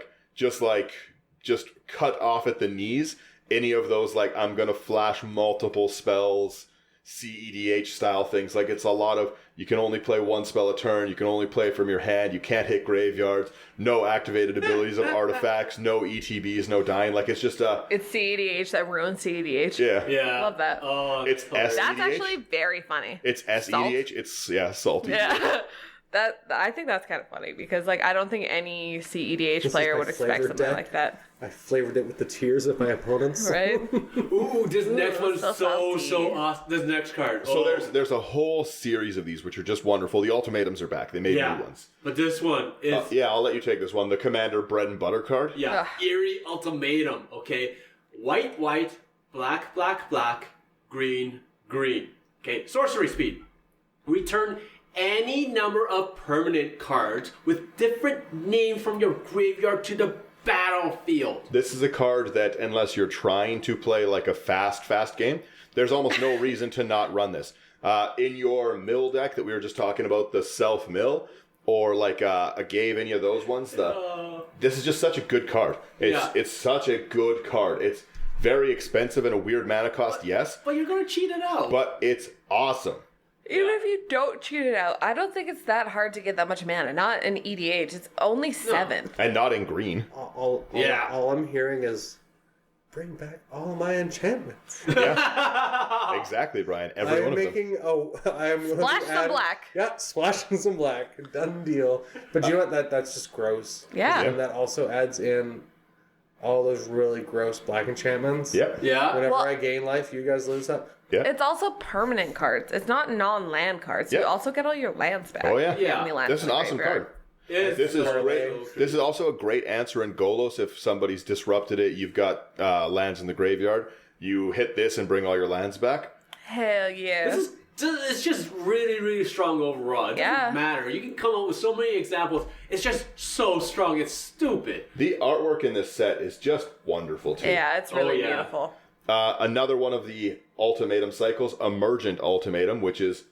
just cut off at the knees any of those I'm gonna flash multiple spells, CEDH style things. Like it's a lot of you can only play 1 spell a turn, you can only play from your hand, you can't hit graveyards, no activated abilities of artifacts, no ETBs, no dying. Like it's just It's CEDH that ruins CEDH. yeah. Yeah. Love that. Oh, It's hilarious. That's CEDH? actually very funny. It's SEDH, it's salty. Yeah. I think that's kind of funny because I don't think any CEDH is player my would expect flavored something deck. like that, I flavored it with the tears of my opponents. right? Ooh, this next one's so so salty. awesome. This next card. So Oh. there's a whole series of these which are just wonderful. The ultimatums are back. They made Yeah. new ones. But this one is Yeah, I'll let you take this one. The Commander Bread and Butter card. yeah, Ugh. Eerie Ultimatum. Okay, white, black, green. Okay, sorcery speed. Return any number of permanent cards with different names from your graveyard to the battlefield. This is a card that, unless you're trying to play a fast game, there's almost no reason to not run this. In your mill deck that we were just talking about, the self-mill, or a Gave, any of those ones, this is just such a good card. It's such a good card. It's very expensive and a weird mana cost, yes, But you're gonna cheat it out. but it's awesome. Even if you don't cheat it out, I don't think it's that hard to get that much mana. Not in EDH. It's only 7. And not in green. All I'm hearing is, bring back all my enchantments. Yeah. Exactly, Brian. Every I one am of them. making. I am going Splash to some add, black. Yeah, splashing some black. Done deal. But you know what? That's just gross. Yeah. And that also adds in all those really gross black enchantments. Yep. yeah. Whenever Well- I gain life, you guys lose that. Yeah. It's also permanent cards. It's not non-land cards. You Yeah. also get all your lands back. Oh, yeah. if you have any lands This is in an the awesome graveyard. card. It's This is so great. true. This is also a great answer in Golos if somebody's disrupted it. You've got lands in the graveyard. You hit this and bring all your lands back. Hell yeah. This is It's just really, really strong overall. It doesn't matter. You can come up with so many examples. It's just so strong. It's stupid. The artwork in this set is just wonderful, too. Yeah, it's really beautiful. Another one of the ultimatum cycles, Emergent Ultimatum, which is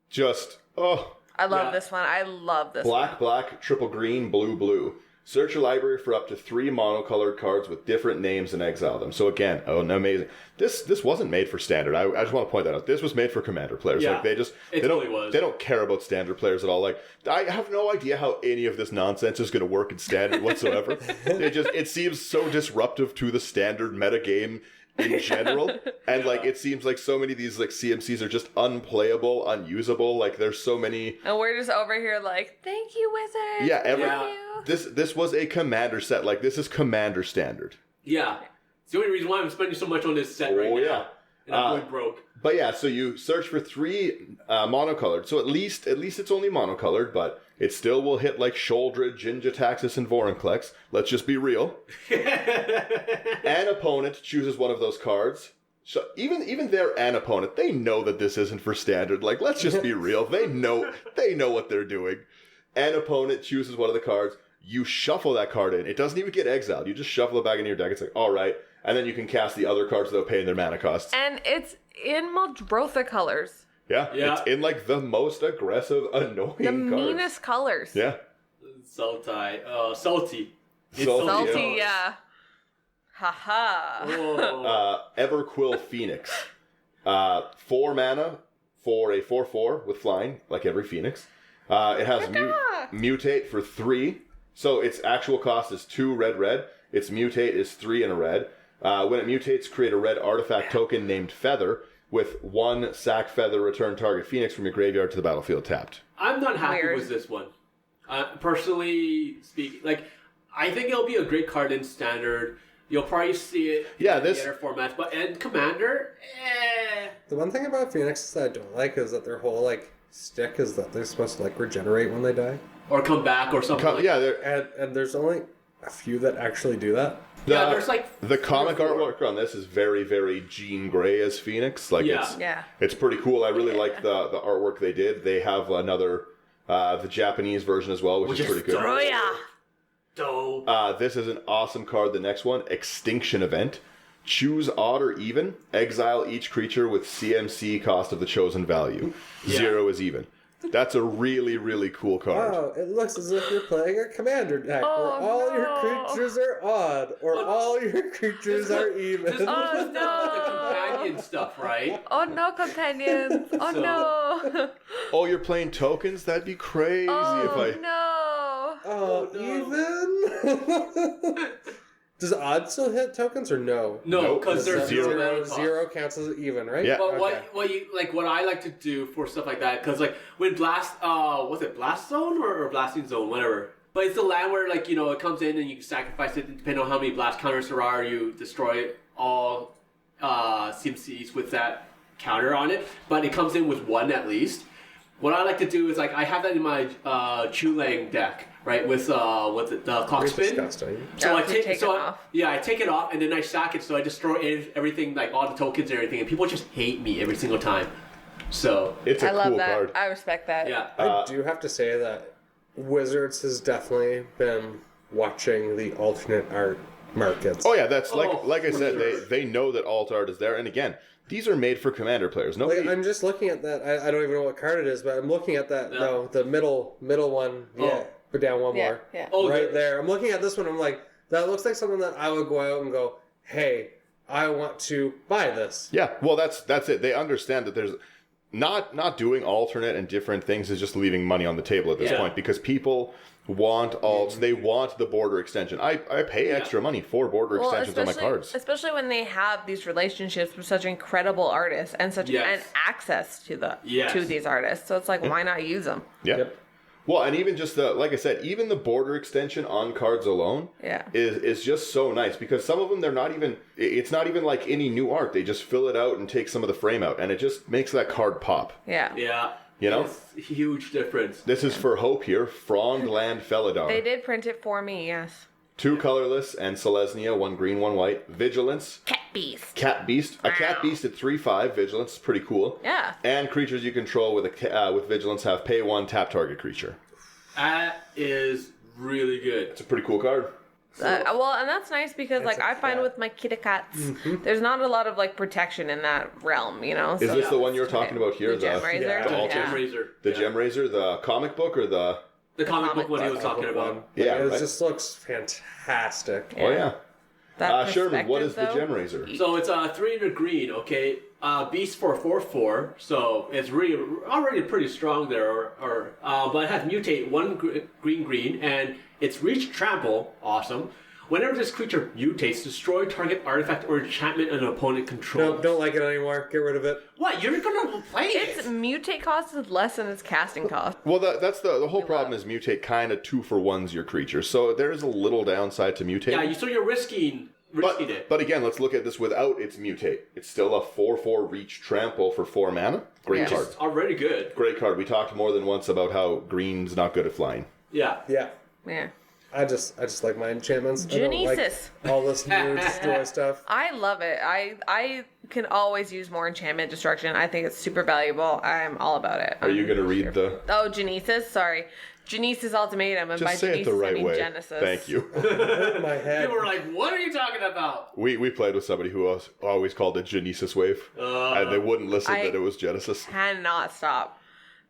just, I love this one. I love this one. Black, triple green, blue, blue. Search your library for up to 3 monocolored cards with different names and exile them. So again, amazing. This wasn't made for standard. I just want to point that out. This was made for commander players. Yeah, like they don't care about standard players at all. Like I have no idea how any of this nonsense is going to work in standard whatsoever. It seems so disruptive to the standard metagame in general, and like it seems like so many of these like CMCs are just unplayable, unusable. Like there's so many, and we're just over here like, thank you, Wizard. This was a commander set. Like this is commander standard. Yeah, it's the only reason why I'm spending so much on this set right now. And I'm going broke. But yeah, so you search for 3 monocolored. So at least it's only monocolored, but it still will hit like Sholdred, Jin-Gitaxias, and Vorinclex. Let's just be real. An opponent chooses one of those cards. So even an opponent, they know that this isn't for standard. Like, let's just be real. They know what they're doing. An opponent chooses one of the cards. You shuffle that card in. It doesn't even get exiled. You just shuffle it back into your deck. It's like, all right. And then you can cast the other cards without paying their mana costs. And it's in Muldrotha colors. Yeah, it's in like the most aggressive, annoying the cards. meanest colors. Yeah. Salty. Salty, yeah. Haha. Everquill Phoenix. 4 mana for a 4/4 with flying, like every Phoenix. It has mutate for 3. So its actual cost is 2 red. Its mutate is 3 and a red. When it mutates, create a red artifact token named Feather with 1 sack feather, return target Phoenix from your graveyard to the battlefield tapped. I'm not happy with this one. Personally speaking, like, I think it'll be a great card in standard. You'll probably see it in the other formats, but in Commander, The one thing about Phoenix that I don't like is that their whole, like, stick is that they're supposed to, like, regenerate when they die. Or come back or something and there's only a few that actually do that. There's like the comic artwork on this is very, very Jean Grey as Phoenix. Like it's pretty cool. I really like the artwork they did. They have another the Japanese version as well, which is pretty good. Dope. This is an awesome card. The next one, Extinction Event. Choose odd or even. Exile each creature with CMC cost of the chosen value. 0 is even. That's a really, really cool card. Wow, it looks as if you're playing a commander deck where all your creatures are odd or all your creatures are even. This looks the companion stuff, right? Oh no, companions! Oh no! Oh, you're playing tokens? That'd be crazy if no! Even? Does odd still hit tokens or no? No, because there's 0. 0 counts as even, right? Yeah. But what I like to do for stuff like that, because like when was it Blast Zone or Blasting Zone, whatever. But it's the land where like it comes in and you can sacrifice it depending on how many blast counters there are. You destroy all CMCs with that counter on it, but it comes in with 1 at least. What I like to do is like I have that in my Chulang deck. Right, with the clock spin. Disgusting. So I take it off. Yeah, I take it off and then I sack it, so I destroy everything, like all the tokens and everything, and people just hate me every single time. So it's a cool card. I respect that. Yeah, I do have to say that Wizards has definitely been watching the alternate art markets. Oh yeah, that's like I said, they know that alt art is there, and again, these are made for commander players. Like, I'm just looking at that. I don't even know what card it is, but I'm looking at that. No, the middle one. Yeah. Put down one more. Yeah. Oh, right there. I'm looking at this one. I'm like, that looks like something that I would go out and go, hey, I want to buy this. Yeah, well, that's it. They understand that there's not doing alternate and different things is just leaving money on the table at this point, because people want alts. They want the border extension. I pay extra money for border extensions on my cards. Especially when they have these relationships with such incredible artists and such and access to these artists. So it's like, why not use them? Yeah. Yep. Well, and even just like I said, even the border extension on cards alone is just so nice, because some of them, it's not even like any new art. They just fill it out and take some of the frame out, and it just makes that card pop. Yeah. Yeah. It's a huge difference. This is for Hope here, Frond Land Felidar. They did print it for me, yes. 2 colorless, and Selesnya, 1 green, 1 white. Vigilance. Cat beast. Cat Beast. A Cat Beast at 3/5. Vigilance is pretty cool. Yeah. And creatures you control with Vigilance have pay 1, tap target creature. That is really good. It's a pretty cool card. Well, and that's nice because, It's like, a I find cat. with my kitty cats, there's not a lot of, like, protection in that realm, you know? Is this the one you were talking about here? The Gem Razor? Yeah. The Ultimate- Gem Razor. The Gem Razor, the comic book, or the... The comic book one he was book. talking about. Yeah, it right. just looks fantastic. Oh, yeah. That Sherman, what is the perspective, Gem though? Razor? So it's 300 green, okay? Beast for 4/4, so it's really already pretty strong there. But it has mutate 1 green, and it's reach trample, awesome. Whenever this creature mutates, destroy target artifact or enchantment an opponent controls. No, don't like it anymore. Get rid of it. What? You're gonna play Its it? mutate cost is less than its casting cost. Well, that's the whole problem is mutate kind of 2-for-1s your creature. So there is a little downside to mutate. Yeah, so you're risking it. But again, let's look at this without its mutate. It's still a 4/4 reach trample for 4 mana. Great Yeah. card. It's already good. Great card. We talked more than once about how green's not good at flying. Yeah. Yeah. Yeah. I just like my enchantments. I don't Genesis. like all this new destroy stuff. I love it. I can always use more enchantment destruction. I think it's super valuable. I'm all about it. Are you going to read the... Oh, Genesis? Sorry. Genesis Ultimatum. And by Just say it Genesis, the right I mean way. Genesis. Thank you. In my head. People were like, what are you talking about? We played with somebody who always called it Genesis Wave. And they wouldn't listen I- that it was Genesis. Cannot stop.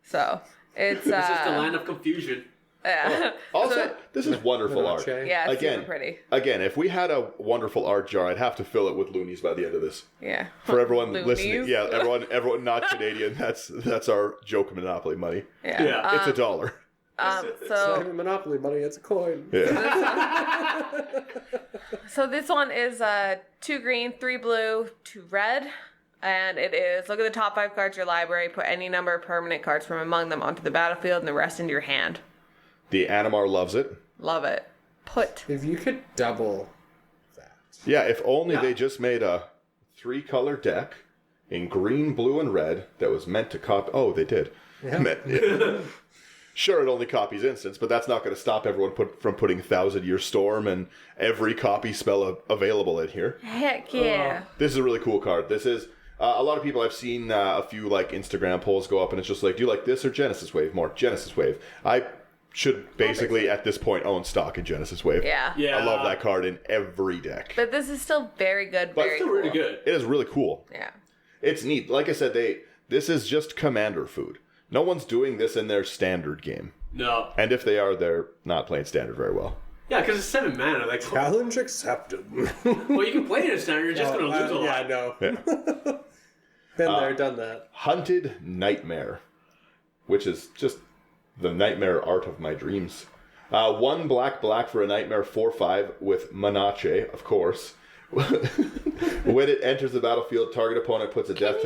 So, it's... It's just the land of confusion. yeah. Also, this is wonderful art. Minacce. Yeah, it's Again, super pretty. Again, if we had a wonderful art jar, I'd have to fill it with loonies by the end of this. Yeah. For everyone Loonies. listening, yeah, everyone not Canadian, that's our joke Monopoly money. Yeah. Yeah. It's $1. It's not So, even Monopoly money, it's a coin. Yeah. so this one is 2 green, 3 blue, 2 red. And it is, look at the top 5 cards of your library, put any number of permanent cards from among them onto the battlefield and the rest into your hand. The Animar loves it. Love it. Put. If you could double that. Yeah, if only Yeah. they just made a 3-color deck in green, blue, and red that was meant to copy. Oh, they did. Yeah. Sure, it only copies instants, but that's not going to stop everyone from putting 1,000-Year Storm and every copy spell available in here. Heck yeah. This is a really cool card. This is a lot of people. I've seen a few like Instagram polls go up, and it's just like, do you like this or Genesis Wave more? Genesis Wave. I should basically at this point own stock in Genesis Wave. Yeah. Yeah. I love that card in every deck. But this is still very good, But very Still cool. really good. It is really cool. Yeah. It's neat. Like I said, this is just commander food. No one's doing this in their standard game. No. And if they are, they're not playing standard very well. Yeah, because it's 7 mana. Like, Challenge accepted. well, you can play it in standard. You're just going to lose a lot. Yeah, I know. Yeah. Been there, done that. Hunted Nightmare, which is just the nightmare art of my dreams. 1 black for a nightmare 4/5 with Mythic, of course. When it enters the battlefield, target opponent puts a death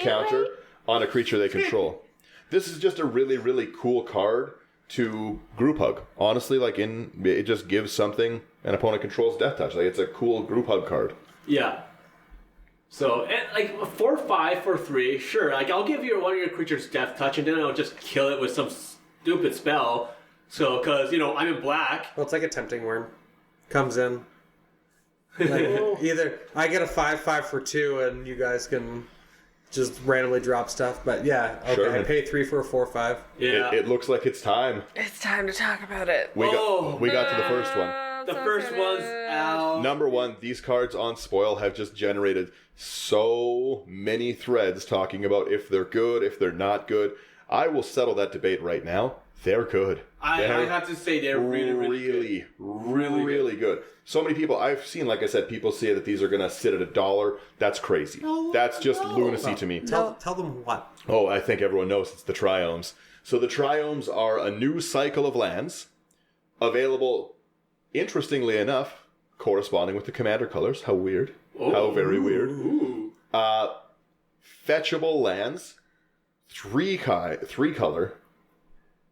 counter on a creature they control. This is just a really, really cool card to group hug. Honestly, it just gives something an opponent controls death touch. Like, it's a cool group hug card. Yeah. So, like, 4/5 for 3, sure. Like, I'll give you one of your creatures death touch, and then I'll just kill it with some stupid spell. So, because, I'm in black. Well, it's like a tempting worm. Comes in. Like, either I get a 5/5 for 2, and you guys can just randomly drop stuff. But yeah, okay, Sure. I pay 3 for a 4/5. Yeah. It looks like it's time. It's time to talk about it. We got to the first one. The first one's out. Number 1, these cards on Spoil have just generated so many threads talking about if they're good, if they're not good. I will settle that debate right now. They're good. I have to say they're really good. Really good. So many people, I've seen, like I said, people say that these are going to sit at $1. That's crazy. That's just lunacy to me. Tell them what. Oh, I think everyone knows it's the Triomes. So the Triomes are a new cycle of lands available, interestingly enough, corresponding with the commander colors. How weird. How very weird. Ooh. Fetchable lands, 3 color.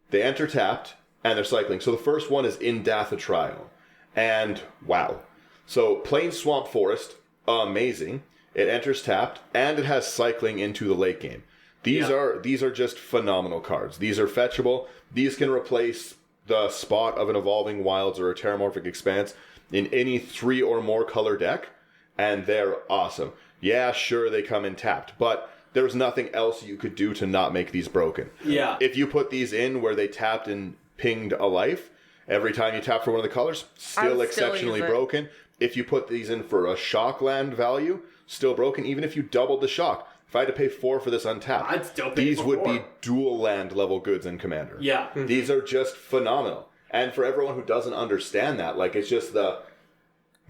They enter tapped, and they're cycling. So the first one is Indatha Triome. And wow. So Plain Swamp Forest, amazing. It enters tapped, and it has cycling into the late game. These are just phenomenal cards. These are fetchable. These can replace the spot of an Evolving Wilds or a Terramorphic Expanse in any 3 or more color deck, and they're awesome. Yeah, sure, they come in tapped, but there's nothing else you could do to not make these broken. Yeah. If you put these in where they tapped and pinged a life, every time you tap for one of the colors, still exceptionally broken. If you put these in for a shock land value, still broken, even if you doubled the shock. If I had to pay 4 for this untapped, I'd still pay these for would 4. be dual land level goods in Commander. Yeah. These are just phenomenal. And for everyone who doesn't understand that, like, it's just the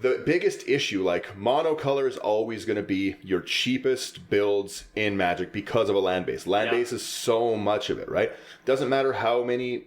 biggest issue, like, monocolor is always going to be your cheapest builds in Magic because of a land base. Land base is so much of it, right? Doesn't matter how many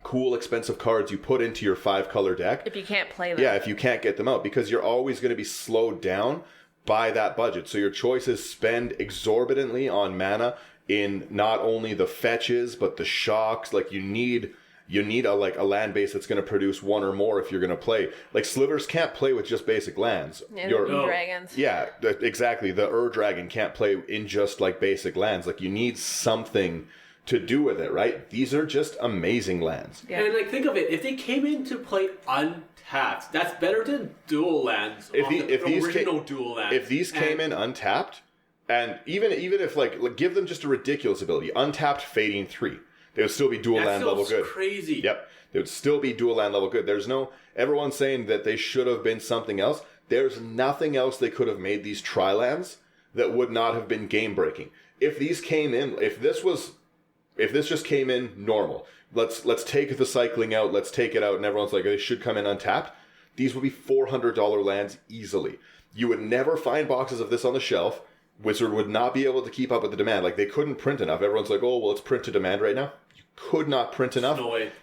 cool, expensive cards you put into your 5-color deck. If you can't play them. Yeah, if you can't get them out, because you're always going to be slowed down by that budget. So your choices spend exorbitantly on mana in not only the fetches, but the shocks. Like, you need a land base that's going to produce 1 or more if you're going to play. Like, Slivers can't play with just basic lands. And dragons. Yeah, exactly. The Dragon can't play in just, like, basic lands. Like, you need something to do with it, right? These are just amazing lands. Yeah. And, like, think of it. If they came in to play untapped, that's better than dual lands. If these came in untapped, and even if, like, give them just a ridiculous ability, untapped Fading 3, they would still be dual land level good. Crazy. Yep. They would still be dual land level good. There's no... Everyone's saying that they should have been something else. There's nothing else they could have made these tri-lands that would not have been game-breaking. If these came in... If this just came in normal, let's take the cycling out, let's take it out, and everyone's like, they should come in untapped, these would be $400 lands easily. You would never find boxes of this on the shelf. Wizard would not be able to keep up with the demand. Like, they couldn't print enough. Everyone's like, oh, well, it's print to demand right now. You could not print enough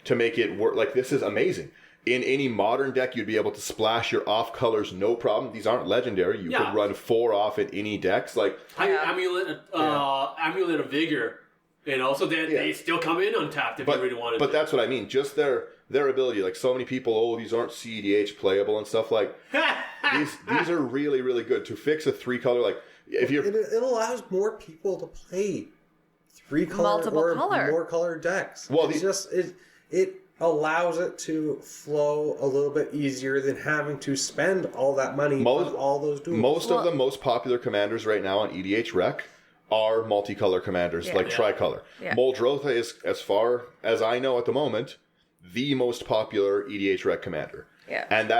to make it work. Like, this is amazing. In any modern deck, you'd be able to splash your off colors, no problem. These aren't legendary. You could run 4 off in any decks. Like, Amulet of Vigor. You know, so they still come in untapped if you really wanted to. But that's what I mean. Just their ability. Like, so many people, these aren't CEDH playable and stuff. Like, these are really, really good. To fix a 3-color, like, if you're... It allows more people to play 3-color more color decks. Well, it allows it to flow a little bit easier than having to spend all that money on all those duels. Most of the most popular commanders right now on EDH Rec are multicolor commanders, like tricolor. Yeah. Muldrotha is, as far as I know at the moment, the most popular EDH Rec commander. Yeah. And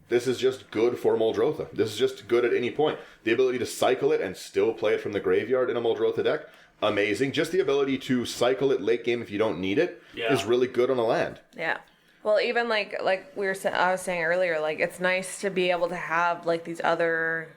this is just good for Muldrotha. This is just good at any point. The ability to cycle it and still play it from the graveyard in a Muldrotha deck, amazing. Just the ability to cycle it late game if you don't need it is really good on a land. Yeah. Well, even like I was saying earlier, like, it's nice to be able to have, like, these other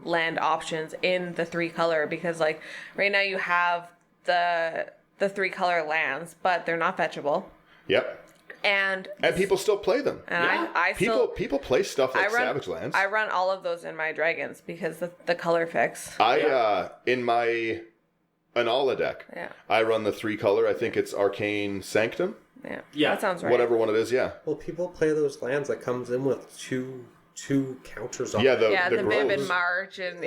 land options in the 3-color, because, like, right now you have the 3-color lands, but they're not fetchable. Yep. And people still play them. And people play stuff like Savage Lands. I run all of those in my dragons because the color fix. In my Anala deck, I run the 3-color. I think it's Arcane Sanctum. Yeah, that sounds right. Whatever one it is, yeah. Well, people play those lands that comes in with two counters on the Vivid March and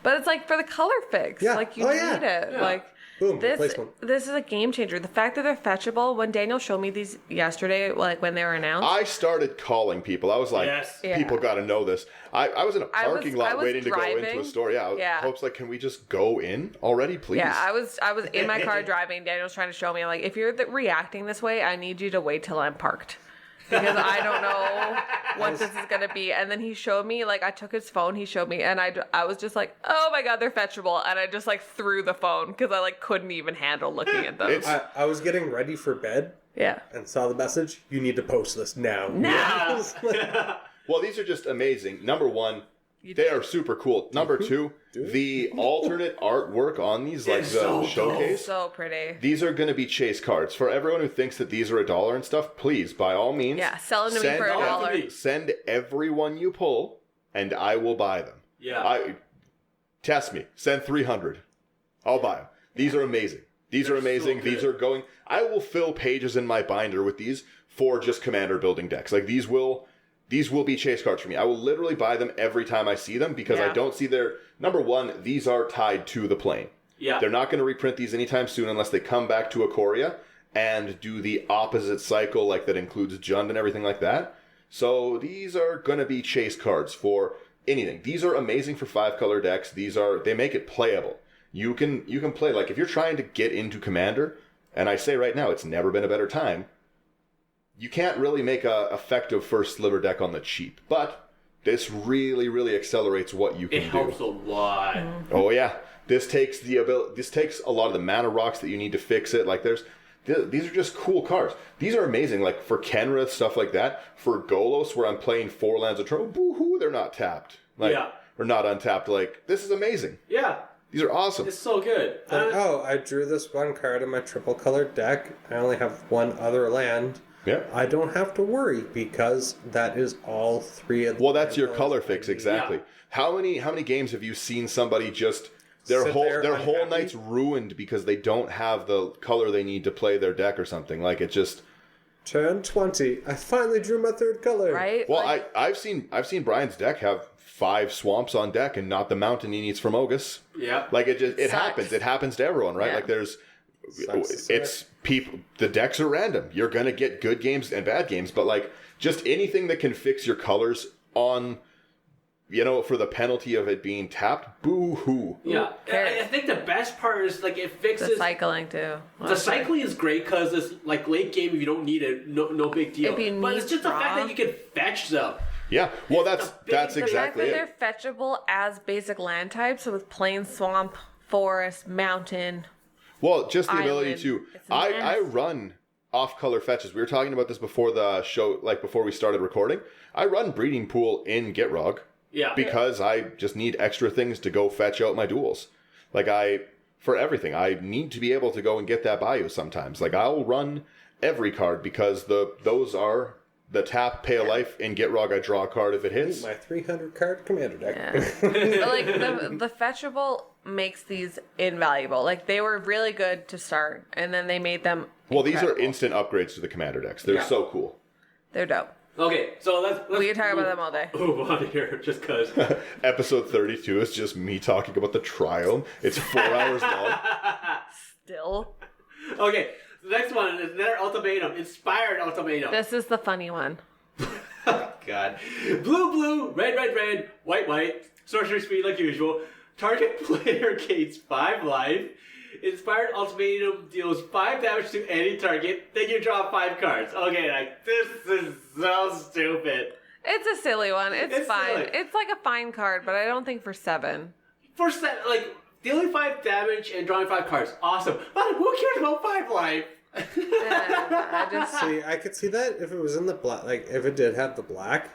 but it's like for the color fix, like you need it. Like, boom, this is a game changer. The fact that they're fetchable. When Daniel showed me these yesterday, like when they were announced, I started calling people. I was like, people got to know this. I was in a parking lot waiting to go into a store. Hope's like, can we just go in already, please? Yeah, I was in my car driving. Daniel's trying to show me, like, if you're reacting this way, I need you to wait till I'm parked. Because I don't know what this is going to be. And then he showed me, like, I took his phone, he showed me, and I was just like, oh my god, they're fetchable. And I just, like, threw the phone because I, like, couldn't even handle looking at those. I was getting ready for bed. Yeah. And saw the message, you need to post this now. Well, these are just amazing. Number one, they are super cool. Number two, the alternate artwork on these, like the showcase. So pretty. These are going to be chase cards. For everyone who thinks that these are $1 and stuff, please, by all means. Yeah, sell them to me for $1. Send everyone you pull, and I will buy them. Yeah. Test me. Send 300. I'll buy them. These are amazing. These are amazing. So these are going... I will fill pages in my binder with these for just commander building decks. Like, these will be chase cards for me. I will literally buy them every time I see them because I don't see their... Number one, these are tied to the plane. Yeah. They're not going to reprint these anytime soon unless they come back to Ikoria and do the opposite cycle, like that includes Jund and everything like that. So these are going to be chase cards for anything. These are amazing for 5-color decks. They make it playable. You can play, like, if you're trying to get into Commander, and I say right now, it's never been a better time, you can't really make a effective first sliver deck on the cheap. But this really, really accelerates what you can do. It helps a lot. Oh yeah. This takes a lot of the mana rocks that you need to fix it. Like these are just cool cards. These are amazing. Like for Kenrith, stuff like that. For Golos, where I'm playing 4 lands of Triome, boo-hoo, they're not tapped. Like, or not untapped. Like, this is amazing. Yeah. These are awesome. It's so good. I drew this one card in my triple colored deck. I only have one other land. Yeah. I don't have to worry because that is all 3 of the Well, that's your color fix, exactly. Yeah. How many games have you seen somebody just their Sit whole unhappy? night's ruined because they don't have the color they need to play their deck or something? Like, it just Turn 20. I finally drew my 3rd color. Right? Well, Like, I've seen Brian's deck have 5 swamps on deck and not the mountain he needs from Ogus. Yeah. Like, it Sucks. happens. It happens to everyone, right? Yeah. Like, Sucks. it's people. The decks are random. You're gonna get good games and bad games, but like just anything that can fix your colors on, for the penalty of it being tapped. Boo hoo. Yeah. cares? I think the best part is, like, it the fixes... cycling too. The cycling is great because it's, like, late game, if you don't need it, no big deal. If you But need it's just the fact draw. that you can fetch them. Yeah. Well, The that's big thing- The fact exactly that it. they're fetchable as basic land types, so with plain, swamp, forest, mountain. Well, just the ability Island. to. It's I nasty. run off-color fetches. We were talking about this before the show, like before we started recording. I run Breeding Pool in Gitrog Yeah. because I just need extra things to go fetch out my duels. Like, for everything, I need to be able to go and get that Bayou sometimes. Like, I'll run every card because those are the tap, pay a life, in Gitrog I draw a card if it hits. My 300 card commander deck. Yeah. But like the fetchable makes these invaluable. Like they were really good to start, and then they made them. Well, these are incredible. instant upgrades to the commander decks. They're so cool. They're dope. Okay, so let's We can talk about them all day. move on here, just because. Episode 32 is just me talking about the Triome. It's 4 hours long. Still, Okay, the next one is another ultimatum, inspired ultimatum. this is the funny one. God. Blue, red, white, sorcery speed like usual. Target player gains 5 life. Inspired ultimatum deals 5 damage to any target. Then you draw 5 cards. Okay, like, this is so stupid. It's a silly one. It's fine. silly. It's like a fine card, but I don't think for 7. First, dealing 5 damage and drawing 5 cards. Awesome. But who cares about 5 life? I just See, I could see that if it was in the black. Like, if it did have the black,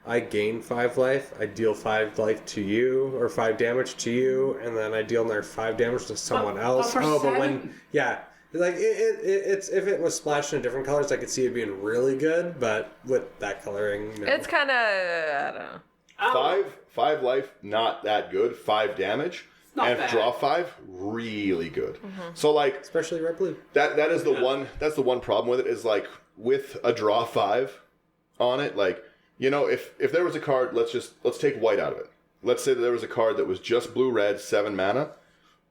I gain 5 life, I deal 5 life to you, or 5 damage to you, and then I deal another 5 damage to someone else. for But when... seven- Yeah. Like, it's if it was splashed in different colors, I could see it being really good, but with that coloring, no. it's kind of I don't know. 5 life, not that good. 5 damage. Not and bad. draw 5, really good. So, like, Especially red-blue. that is the one, that's the one problem with it, is like, with a draw 5 on it, like, if there was a card, let's take white out of it. Let's say that there was a card that was just blue-red, 7 mana,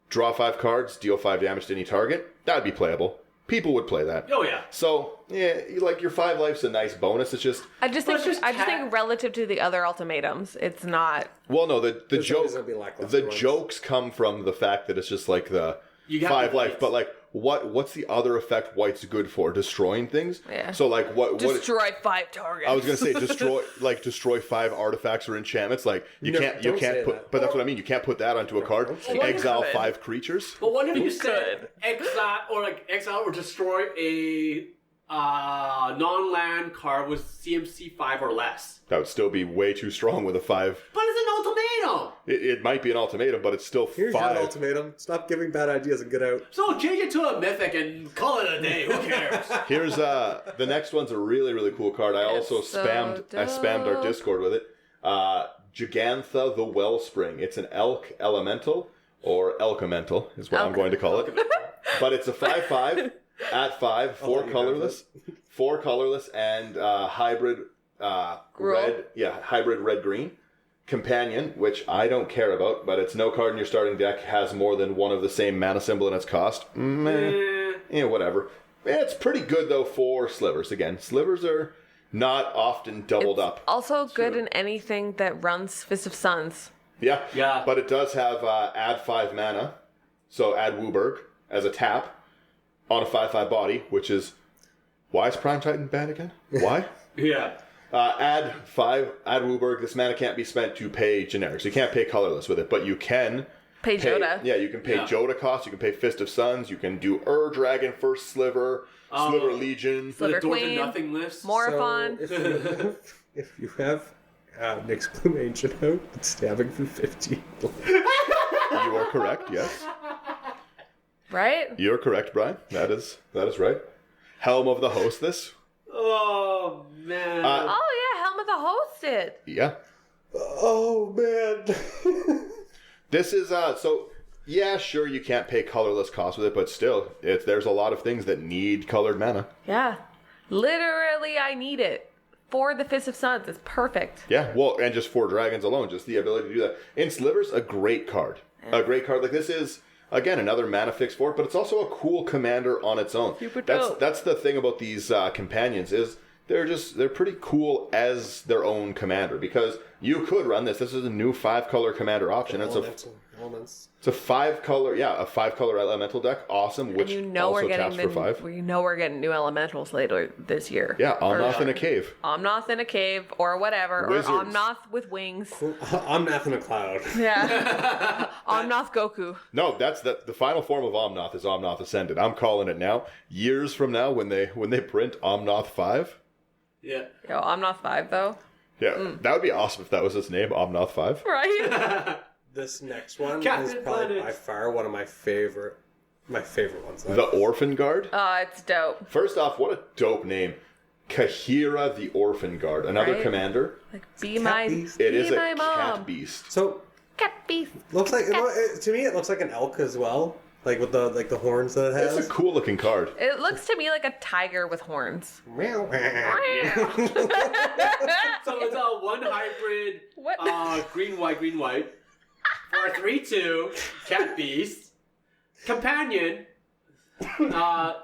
draw 5 cards, deal 5 damage to any target, that'd be playable. People would play that. Oh, yeah. So, yeah, like, your 5 life's a nice bonus. It's just, I just Well, think it's just think relative to the other ultimatums, it's not. well, no, the There's joke, always gonna be lackluster the ones. jokes come from the fact that it's just like the You got 5 the life, points. but like, what's the other effect white's good for? Destroying things? Yeah. So, like, what Destroy 5 targets. I was gonna say destroy 5 artifacts or enchantments. Like you No, can't don't say put, that. but that's what I mean. You can't put that onto a card. Don't say that. Exile Could. 5 creatures. But what if you Who said exile or destroy a non-land card with CMC 5 or less? That would still be way too strong with a 5. But it's an ultimatum! It might be an ultimatum, but it's still Here's 5. your ultimatum. Stop giving bad ideas and get out. So change it to a mythic and call it a day. Who cares? Here's the next one's a really, really cool card. I also It's so spammed our dope. Discord with it. Gigantha the Wellspring. It's an elk elemental, or elkamental is what I'm going to call it. But it's a 5/5 at 5, 4 let you colorless, 4 colorless, and hybrid red. Yeah, hybrid red green. Companion, which I don't care about, but it's no card in your starting deck has more than one of the same mana symbol in its cost. Meh. Yeah, whatever. It's pretty good, though, for slivers. Again, slivers are not often doubled up. Also good in anything that runs Fist of Suns. Yeah. Yeah. But it does have add 5 mana. So add Wooburg as a tap on a 5/5 body, which is... Why is Prime Titan banned again? Why? Yeah. Add Wooburg. This mana can't be spent to pay generics. You can't pay colorless with it, but you can... Pay Joda. Yeah, you can pay Joda cost. You can pay Fist of Suns. You can do Dragon first Sliver, Sliver Legion. Sliver the Doors Queen, of Nothing list. Morathon. So if you have Nyx Bloom Ancient out, it's stabbing for 50. You are correct, yes. Right? You're correct, Brian. That is right. Helm of the Hostess. Oh, man. Oh, yeah, Helm of the Hosted. Yeah. Oh, man. This is, so, yeah, sure, you can't pay colorless cost with it, but still, there's a lot of things that need colored mana. Yeah. Literally, I need it. For the Fist of Suns. It's perfect. Yeah, well, and just 4 dragons alone, just the ability to do that. In Slivers, a great card. A great card. Like, this is, again, another mana fix for it, but it's also a cool commander on its own. Super dope. That's the thing about these companions is they're pretty cool as their own commander, because you could run this. This is a new 5-color commander option. Elements. It's a 5-color, a 5-color elemental deck. Awesome, which also we're getting taps for 5. we're getting new elementals later this year. Yeah, Omnath in a cave. Omnath in a cave or whatever. Wizards. Or Omnath with wings. Omnath in a cloud. Yeah. Omnath Goku. No, that's the final form of Omnath is Omnath Ascended. I'm calling it now. Years from now, when they print Omnath 5. Yeah. Yo, Omnath 5 though. Yeah, that would be awesome if that was its name, Omnath 5. Right? This next one Captain is probably Planet. by far one of my favorite ones. The Orphan Guard. Oh, it's dope. First off, what a dope name. Kahira the Orphan Guard. Another Right? commander. Like, be my beast. It is a my mom. cat beast. So Cat beast. looks like to me it looks like an elk as well, like with the horns that it has. It's a cool looking card. It looks to me like a tiger with horns. Meow. So it's a 1 hybrid, What? green white, for a 3/2 cat beast companion.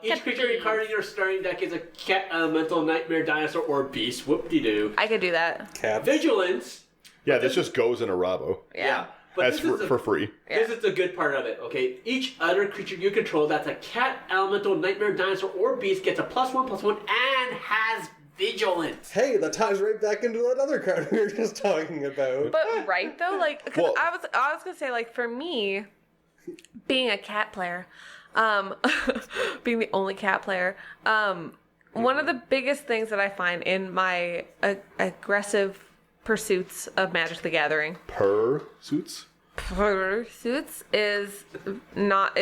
Each creature you card in your starting deck is a cat, elemental, nightmare, dinosaur, or beast. Whoop-de-doo. I could do that. Cats. Vigilance. Yeah, this just goes in a Rabo. Yeah. But That's for free. This is the good part of it, okay? Each other creature you control that's a cat, elemental, nightmare, dinosaur, or beast gets a +1/+1 and has vigilance. Hey, that ties right back into that other card we were just talking about. But right though, like, cause Well- I was gonna say, like, for me, being a cat player, being the only cat player, one of the biggest things that I find in my aggressive pursuits of Magic the Gathering Pursuits? is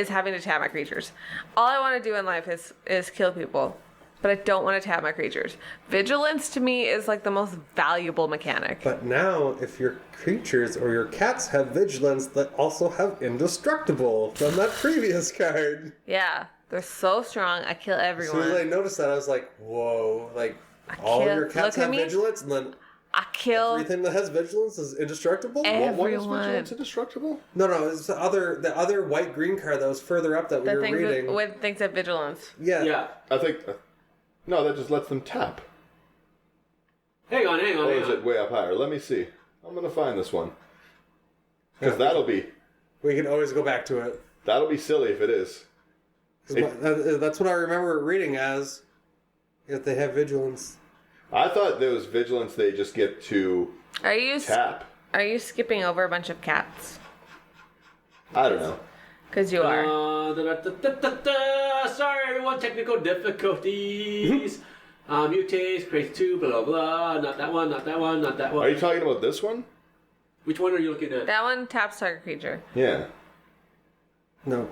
having to tap my creatures. All I want to do in life is kill people, but I don't want to tap my creatures. Vigilance to me is like the most valuable mechanic. But now, if your creatures or your cats have vigilance, that also have indestructible from that previous card. Yeah, they're so strong. I kill As everyone. soon as I noticed that, I was like, whoa, like, all of your cats look at have me. vigilance, and then I kill everything that has vigilance is indestructible? Everyone. What is vigilance indestructible? No, it's the other white-green card that was further up that we the were things reading. with things of vigilance. Yeah. Yeah. I think... no, that just lets them tap. Hang on. Or is it way up higher? Let me see. I'm going to find this one. Because that'll be We can always go back to it. silly if it is. 'Cause that's what I remember reading as, if they have vigilance. I thought there was vigilance they just get to Are you tap. are you skipping over a bunch of cats? I don't know. Because you are. Sorry, everyone. Technical difficulties. Mutates, creates 2, blah, blah, blah. Not that one. Are you talking about this one? Which one are you looking at? That one taps target creature. Yeah. No.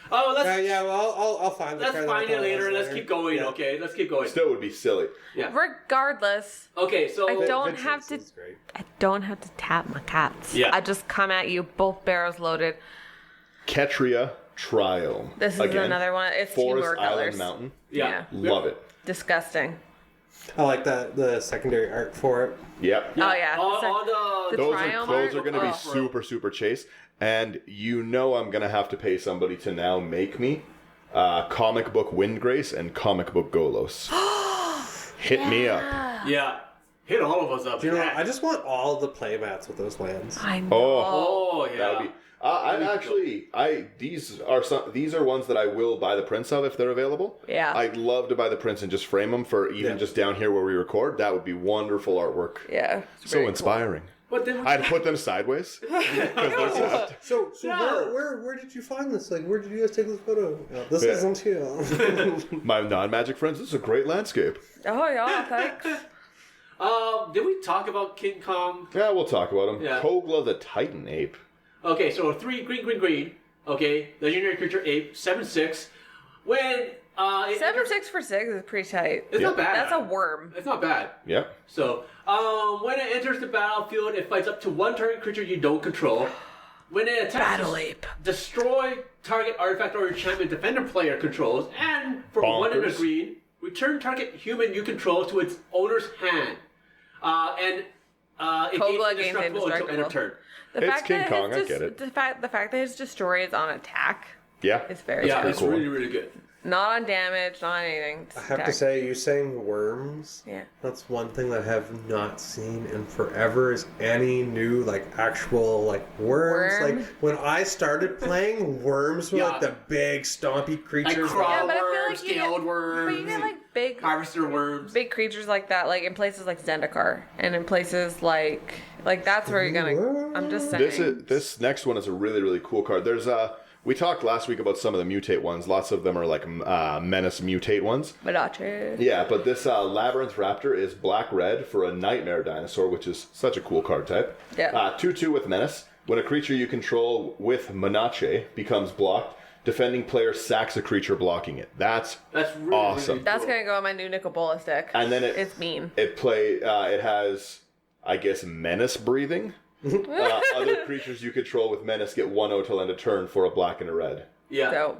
Let's Yeah, well, I'll find the let's card find that it later. Let's keep going, Yeah. okay? Let's keep going. Still would be silly. Yeah. Regardless, Okay, so... I don't Vigilance have to. is great. I don't have to tap my cats. Yeah. I just come at you, both barrels loaded. Ketria Triome. This is Again, another one. It's two Forest more Island colors. Mountain. Yeah. Love it. Disgusting. I like the secondary art for it. Yep. Oh yeah. All The the... Triome Those are art? going to be Oh. super chase. And you know I'm going to have to pay somebody to now make me Comic Book Windgrace and Comic Book Golos. Hit me up. Yeah. Hit all of us up. Do you know what? I just want all the playmats with those lands. I know. Oh, yeah. That would be. I'm actually. These are ones that I will buy the prints of if they're available. Yeah. I'd love to buy the prints and just frame them for even just down here where we record. That would be wonderful artwork. Yeah. So inspiring. But then I'd put them sideways. 'Cause they're soft. So No. where did you find this? Like, where did you guys take this photo? Oh, this Yeah. isn't you. My non-magic friends, this is a great landscape. Oh, yeah, thanks. did we talk about King Kong? Yeah, we'll talk about them. Yeah. Kogla the Titan Ape. Okay, so 3 green. Okay, legendary creature ape, 7/6. When 7/6 for 6 is pretty tight. it's not bad. That's a worm. It's not bad. Yeah. So, when it enters the battlefield, it fights up to 1 target creature you don't control. When it attacks, Battle ape. destroy target artifact or enchantment defender player controls, and for 1 and a Bonkers. green, return target human you control to its owner's hand. It Kogla gains gains indestructible until end of indestructible. turn. The It's fact King that Kong, his I get it. The fact that his destroy is on attack Yeah. is very Yeah, cool. it's cool. really, really good. Not on damage, not on anything. I have to say, you saying worms. Yeah. That's one thing that I have not seen in forever is any new actual worms. Worm? Like when I started playing, worms were like Yeah. the big stompy Like creatures. crawl Yeah, but I feel worms, like you scaled get- worms, But you get like big harvester worms. big creatures like that, like in places like Zendikar, and in places like that's where you're gonna. I'm just saying. This next one is a really, really cool card. There's we talked last week about some of the mutate ones. Lots of them are like menace mutate ones. Madache. Yeah, but this Labyrinth Raptor is black-red for a Nightmare Dinosaur, which is such a cool card type. Yeah. 2/2 with Menace. When a creature you control with Menace becomes blocked, defending player sacks a creature blocking it. That's Really, awesome. really That's cool. gonna go on my new Nicobolas deck. And then it's mean. It has, I guess, Menace breathing. Other creatures you control with Menace get 1/0 till end of turn for a black and a red. Yeah.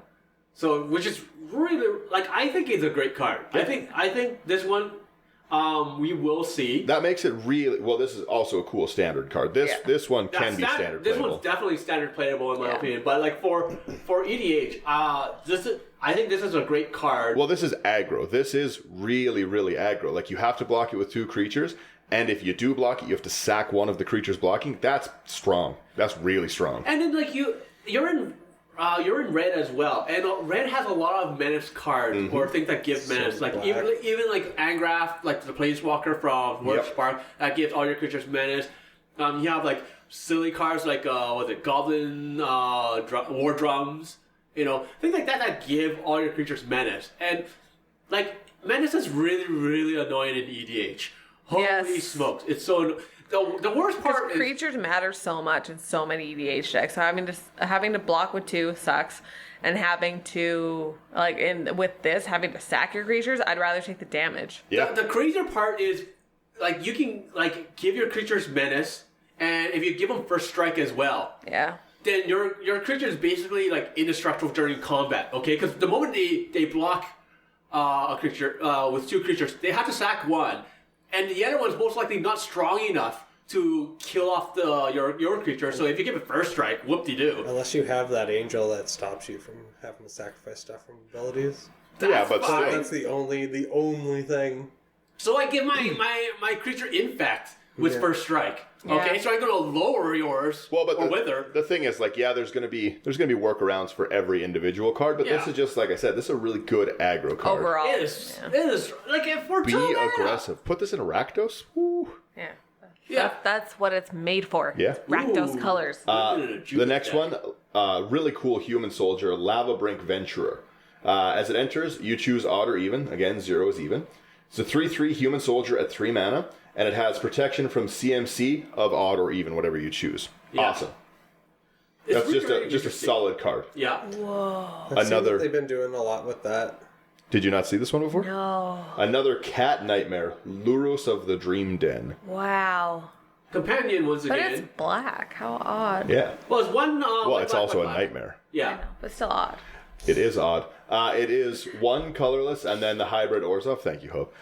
So, which is really I think it's a great card. I think this one, we will see. That makes it really well. This is also a cool standard card. This one can be standard This playable. one's definitely standard playable in my opinion. But for EDH, I think this is a great card. Well, this is aggro. This is really, really aggro. Like you have to block it with 2 creatures, and if you do block it, you have to sack one of the creatures blocking. That's strong. That's really strong. And then you're in red as well, and red has a lot of menace cards or things that give menace. Like black. even like Angrath, like the Planeswalker from World Yep. Spark, that gives all your creatures menace. You have like silly cards like Goblin War Drums, things like that give all your creatures menace. And menace is really, really annoying in EDH. Holy Yes. smokes! It's so the worst part is Creatures matter so much in so many EDH decks. So having to block with 2 sucks, and having to with this having to sack your creatures. I'd rather take the damage. Yeah. The crazier part is you can give your creatures menace, and if you give them first strike as well, Yeah. then your creature is basically indestructible during combat. Okay, because the moment they block a creature with 2 creatures, they have to sack one, and the other one's most likely not strong enough to kill off your creature. So if you give it first strike, whoop-de-doo. Unless you have that angel that stops you from having to sacrifice stuff from abilities. Yeah, but fine. still. That's the only thing. So I give my creature infect with first strike. Okay, Yeah. so I'm gonna lower yours. Well, but or wither. the thing is, there's gonna be workarounds for every individual card, but this Yeah. is just like I said, this is a really good aggro card. Overall. It is. Yeah. It is for Be 2 mana. aggressive. Put this in Rakdos. Woo. Yeah. Yeah. That's what it's made for. Yeah. Rakdos Ooh. colors. The next one, really cool human soldier, Lava Brink Venturer. As it enters, you choose odd or even. Again, 0 is even. It's a 3/3 human soldier at 3 mana, and it has protection from CMC of odd or even, whatever you choose. Yeah. Awesome. It's That's really, just really a interesting. solid card. Yeah. I've seen Another- that they've been doing a lot with that. Did you not see this one before? No. Another cat nightmare, Luros of the Dream Den. Wow. Companion once But again. it's black. How odd. Yeah. Well, it's one. Well, it's black, also a black. nightmare. Yeah. But still odd. It is odd. It is 1 colorless, and then the hybrid Orzhov. Thank you, Hope.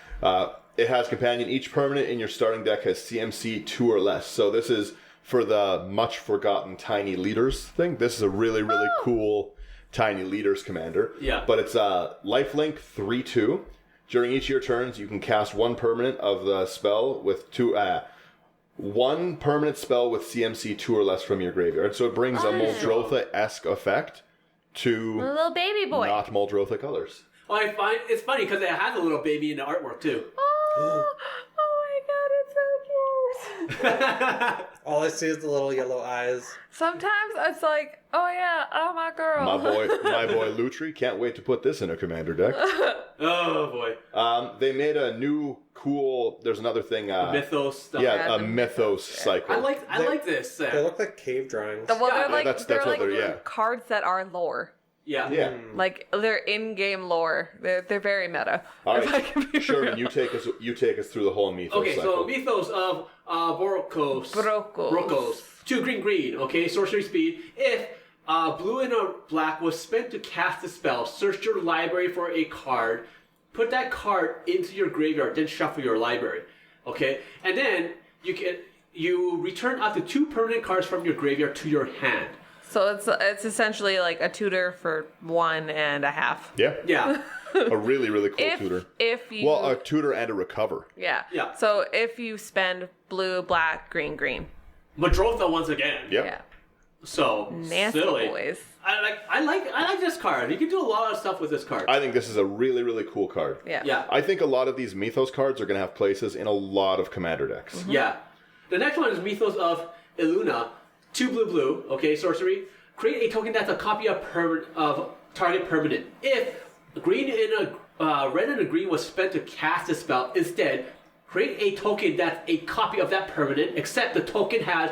It has companion. Each permanent in your starting deck has CMC 2 or less. So this is for the much forgotten tiny leaders thing. This is a really, really cool tiny leaders commander. Yeah. But it's lifelink 3/2. During each of your turns, you can cast one permanent of the spell with one permanent spell with CMC 2 or less from your graveyard. So it brings a Muldrotha-esque effect to A little baby boy. not Muldrotha colors. Well, I find it's funny because it has a little baby in the artwork too. Oh my god, it's so cute. All I see is the little yellow eyes. Sometimes it's like, oh yeah, oh my girl. My boy Lutri, can't wait to put this in a commander deck. Oh boy. They made a new cool. There's another thing. Mythos stuff. Yeah, a the mythos cycle. I like this. They look like cave drawings. Well, Yeah, they're like that's they're what like they're- yeah. cards that are lore. Yeah. Yeah. Like they're in-game lore. They're very meta. All if I right, can be Sherman, real. you take us through the whole mythos Okay, cycle. so Mythos of Borokos. 2 green. Okay, sorcery speed. If blue and a black was spent to cast a spell, search your library for a card, put that card into your graveyard, then shuffle your library. Okay, and then you return up to 2 permanent cards from your graveyard to your hand. So it's essentially like a tutor for 1.5. Yeah, Yeah. a really really cool tutor. If you Well, a tutor and a recover. yeah. Yeah. So if you spend blue, black, green. Madrotha once again. Yep. Yeah. So Nasty silly. boys. I like this card. You can do a lot of stuff with this card. I think this is a really really cool card. Yeah. Yeah. I think a lot of these mythos cards are going to have places in a lot of commander decks. Mm-hmm. Yeah. The next one is Mythos of Illuna. 2 blue. Okay, sorcery. Create a token that's a copy of target permanent. If green and a red and a green was spent to cast a spell, instead create a token that's a copy of that permanent. Except the token has,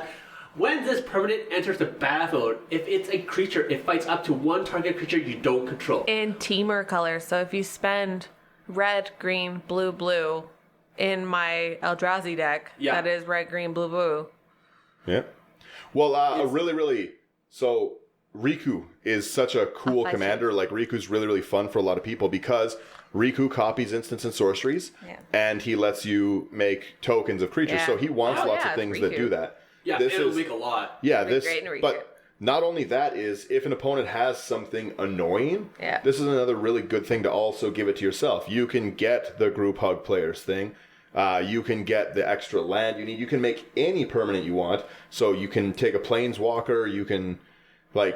when this permanent enters the battlefield, if it's a creature, it fights up to 1 target creature you don't control. In teamer colors. So if you spend red, green, blue in my Eldrazi deck, Yeah. that is red, green, blue. Yeah. Well, so Riku is such a cool commander. Like, Riku's really, really fun for a lot of people because Riku copies instants and sorceries, Yeah. and he lets you make tokens of creatures. Yeah. So he wants Oh, lots yeah, of things it's that Riku. do that. Yeah, it'll make a lot. Yeah, It'll be great in Riku. but not only that is, if an opponent has something annoying, Yeah. this is another really good thing to also give it to yourself. You can get the group hug players thing. You can get the extra land you need. You can make any permanent you want. So you can take a planeswalker. You can,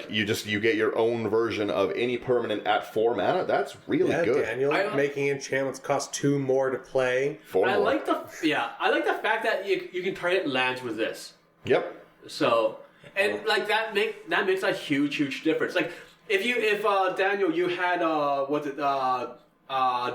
you get your own version of any permanent at 4 mana. That's really good. Daniel, making enchantments cost 2 more to play. 4 I more. like the fact that you can target lands with this. Yep. So, and like that makes a huge difference. Like if Daniel, you had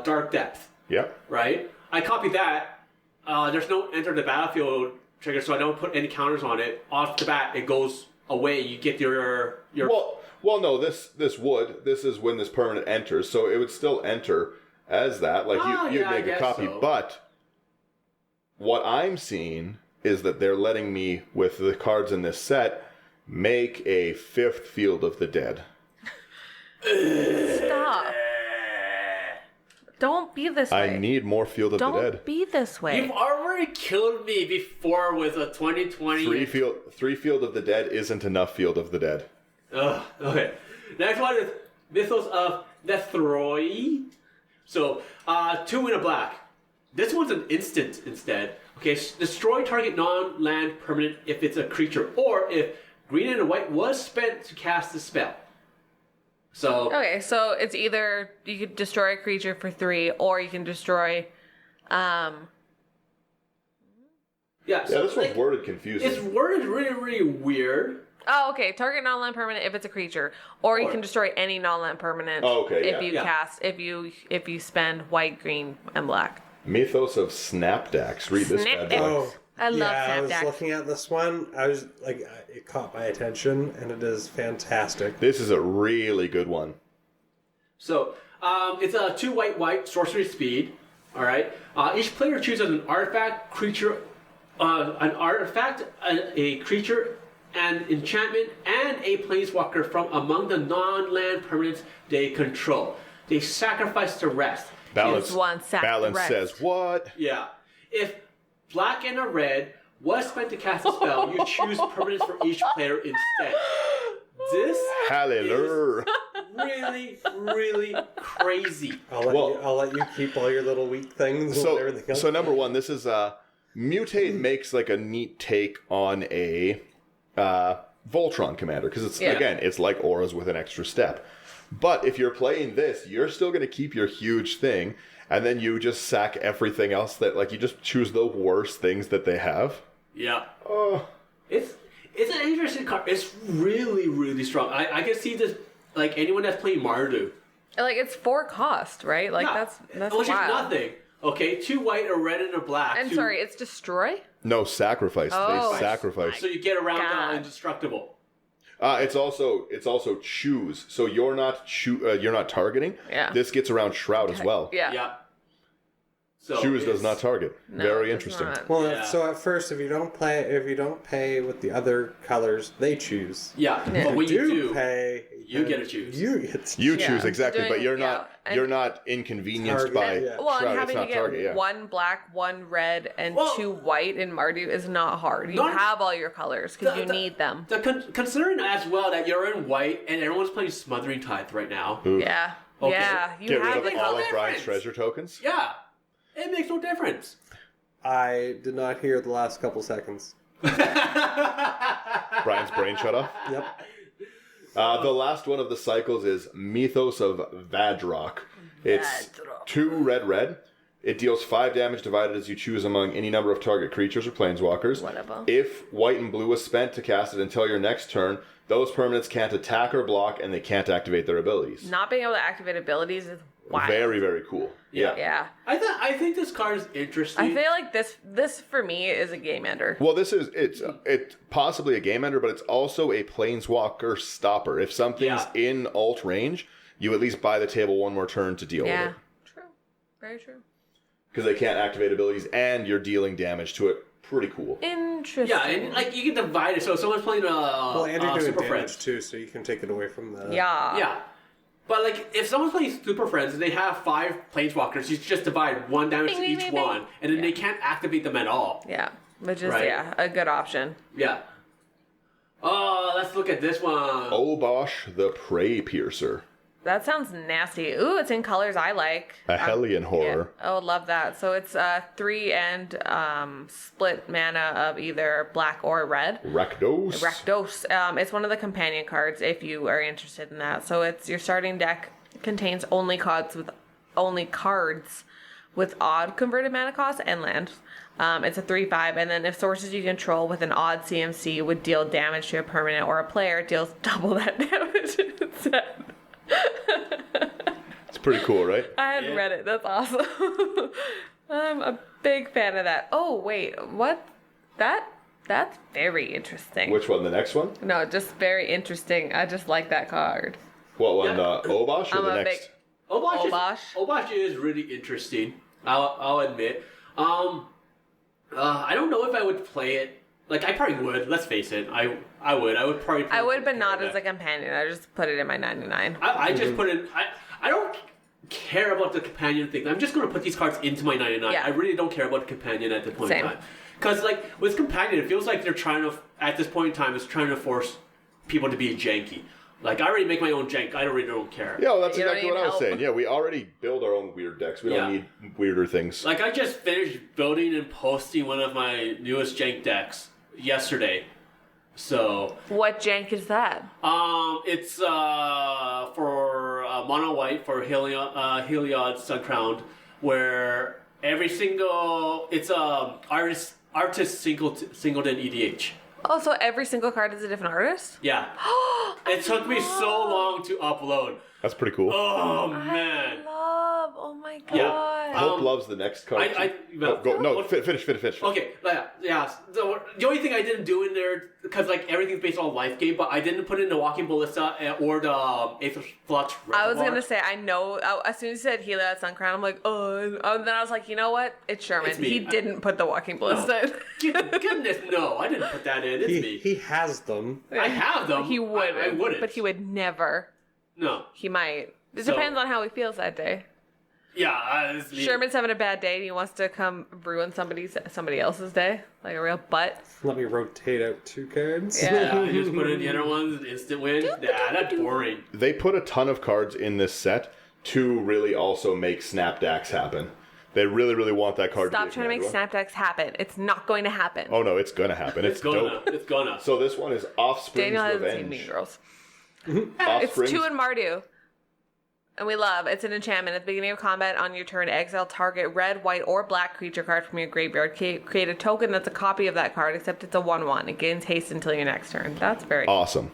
Dark Depth, Yep. right? I copied that. There's no enter the battlefield trigger, so I don't put any counters on it. Off the bat, it goes away. You get your. Well, no. This would. This is when this permanent enters, so it would still enter as that. Like you'd make a copy, so. But what I'm seeing is that they're letting me, with the cards in this set, make a 5th Field of the Dead. Stop. Don't be this way. I need more Field of the Dead. Don't be this way. You've already killed me before with a 2020. 3 Field of the Dead isn't enough Field of the Dead. Ugh, okay. Next one is Mythos of Nethroi. So, 2 in a black. This one's an instant instead. Okay, destroy target non-land permanent if it's a creature, or if green and a white was spent to cast the spell. So, Okay, so it's either you could destroy a creature for 3, or you can destroy. yeah. Yeah, So this one's worded confusing. It's worded really weird. Oh, okay. Target non-land permanent if it's a creature, or you can destroy any non-land permanent. Oh, okay, If yeah. you Yeah. cast, if you spend white, green, and black. Mythos of Snapdax. Read this bad boy. Oh, I love yeah, I was Snapdax. looking at this one. I was like, it caught my attention, and it is fantastic. This is a really good one. So, it's a 2 white sorcery speed. All right. Each player chooses an artifact, creature, a creature, an enchantment, and a planeswalker from among the non-land permanents they control. They sacrifice the rest. Balance. Choose one, sack the Balance rest. says what? Yeah. If black and a red was spent to cast a spell, you choose permanents for each player instead. This Hallelujah. really, really crazy. I'll let you keep all your little weak things and everything else. So number one, this is Mutate makes like a neat take on a Voltron commander because it's again it's like auras with an extra step. But if you're playing this, you're still going to keep your huge thing, and then you just sack everything else that like you just choose the worst things that they have. Yeah. Oh, It's an interesting card. It's really, really strong. I can see this like anyone that's playing Mardu. Like it's 4 cost, right? Like Yeah. that's Which is wild. nothing. Okay, 2 white, a red, and a black. And sorry, it's destroy. no, sacrifice. Oh. They sacrifice. So you get around God. indestructible. It's also choose. So you're not you're not targeting. Yeah. This gets around Shroud as well. Yeah. Yeah. So Choose does it's- not target. No, Very it does interesting. not. Well, Yeah. so at first, if you don't pay with the other colors, they choose. Yeah, Yeah. but when you do, pay, you get to choose. You get to You choose. choose exactly, Doing- but and- you're not inconvenienced Target, by yeah. Well, and Shroud. It's having to not get target. Yeah. 1 black, 1 red, and Well- 2 white in Mardu is not hard. You Not- have all your colors because you need them. Considering as well that you're in white and everyone's playing Smothering Tithe right now. Ooh. Yeah. Okay. Yeah. You Get have rid the of all of colors. Brian's treasure tokens. Yeah, it makes no difference. I did not hear the last couple seconds. Brian's brain shut off. Yep. The last one of the cycles is Mythos of Vadrock. It's Vadrock. 2 red. It deals 5 damage divided as you choose among any number of target creatures or planeswalkers. Whatever. If white and blue is spent to cast it until your next turn, those permanents can't attack or block, and they can't activate their abilities. Not being able to activate abilities is wild. Very, very cool. Yeah. Yeah. I think this card is interesting. I feel like this for me is a game ender. Well, it's possibly a game ender, but it's also a planeswalker stopper. If something's in alt range, you at least buy the table one more turn to deal with Yeah. it. True. Very true. Because they can't activate abilities, and you're dealing damage to it. Pretty cool. Interesting. yeah, and like you can divide it. So if someone's playing Well, and you're doing Super damage Friends. too, so you can take it away from the. Yeah. Yeah. But like if someone's playing Super Friends and they have 5 planeswalkers, you just divide 1 damage Bing, to bing, each bing, bing. one, and then they can't activate them at all. Yeah. Which is Right. a good option. Yeah. Oh, let's look at this one. Obosh the Prey Piercer. That sounds nasty. Ooh, it's in colors I like. A Hellion horror. Yeah. Oh, love that. So it's 3 and split mana of either black or red. Rakdos. Rakdos. It's one of the companion cards if you are interested in that. So it's your starting deck contains only cards with odd converted mana cost and land. It's a 3/5, and then if sources you control with an odd CMC would deal damage to a permanent or a player, it deals double that damage instead. It's pretty cool, right? I hadn't read it. That's awesome. I'm a big fan of that. Oh wait, what? That's very interesting. Which one? The next one? No, just very interesting. I just like that card. What one? The Obosh or I'm the a next? big- Obosh Obosh. is really interesting. I'll admit. I don't know if I would play it. Like I probably would. Let's face it. I would. I would probably. I would, but not play as it. a companion. I just put it in my 99. I just put in. I don't care about the companion thing. I'm just going to put these cards into my 99. Yeah. I really don't care about the companion at this point Same. in time. Because like with companion, it feels like they're trying to at this point in time is trying to force people to be janky. Like I already make my own jank. I really don't care. Yeah, well, that's You don't exactly what need I was help. saying. Yeah, we already build our own weird decks. We don't need weirder things. Like I just finished building and posting one of my newest jank decks yesterday. So What jank is that? it's for mono white for Heliod Suncrowned, where every single it's artist singleton EDH. Oh, so every single card is a different artist? Yeah, it took me so long to upload. That's pretty cool. Oh man. Love. Oh my god. Yeah. Hope loves the next card. No. Finish. Okay, yeah. The only thing I didn't do in there, because like everything's based on life game, but I didn't put in the Walking Ballista or the Aether Flux I was Reservoir. gonna say, I know. As soon as you said Heliod Suncrown, I'm like, oh. And then I was like, you know what? It's Sherman. It's me. He didn't put the Walking Ballista in. Goodness, no, I didn't put that in. It's me. He has them. I have them. He would. I wouldn't. But he would never. No. He might. It So- depends on how he feels that day. Yeah, it's neat. Sherman's having a bad day and he wants to come ruin somebody else's day, like a real butt. Let me rotate out 2 cards. Yeah. You just put in the other ones, instant win. Yeah, that's boring. They put a ton of cards in this set to really also make Snapdacks happen. They really, really want that card Stop to be trying to make Snapdacks happen. It's not going to happen. Oh no, it's gonna happen. It's dope. It's gonna. So this one is Offspring's Daniel hasn't Revenge. seen Mean Girls. Offspring's, It's 2 in Mardu. And we love, it's an enchantment. At the beginning of combat on your turn, exile target red, white, or black creature card from your graveyard. Create a token that's a copy of that card, except it's a 1/1. It gains haste until your next turn. That's very awesome.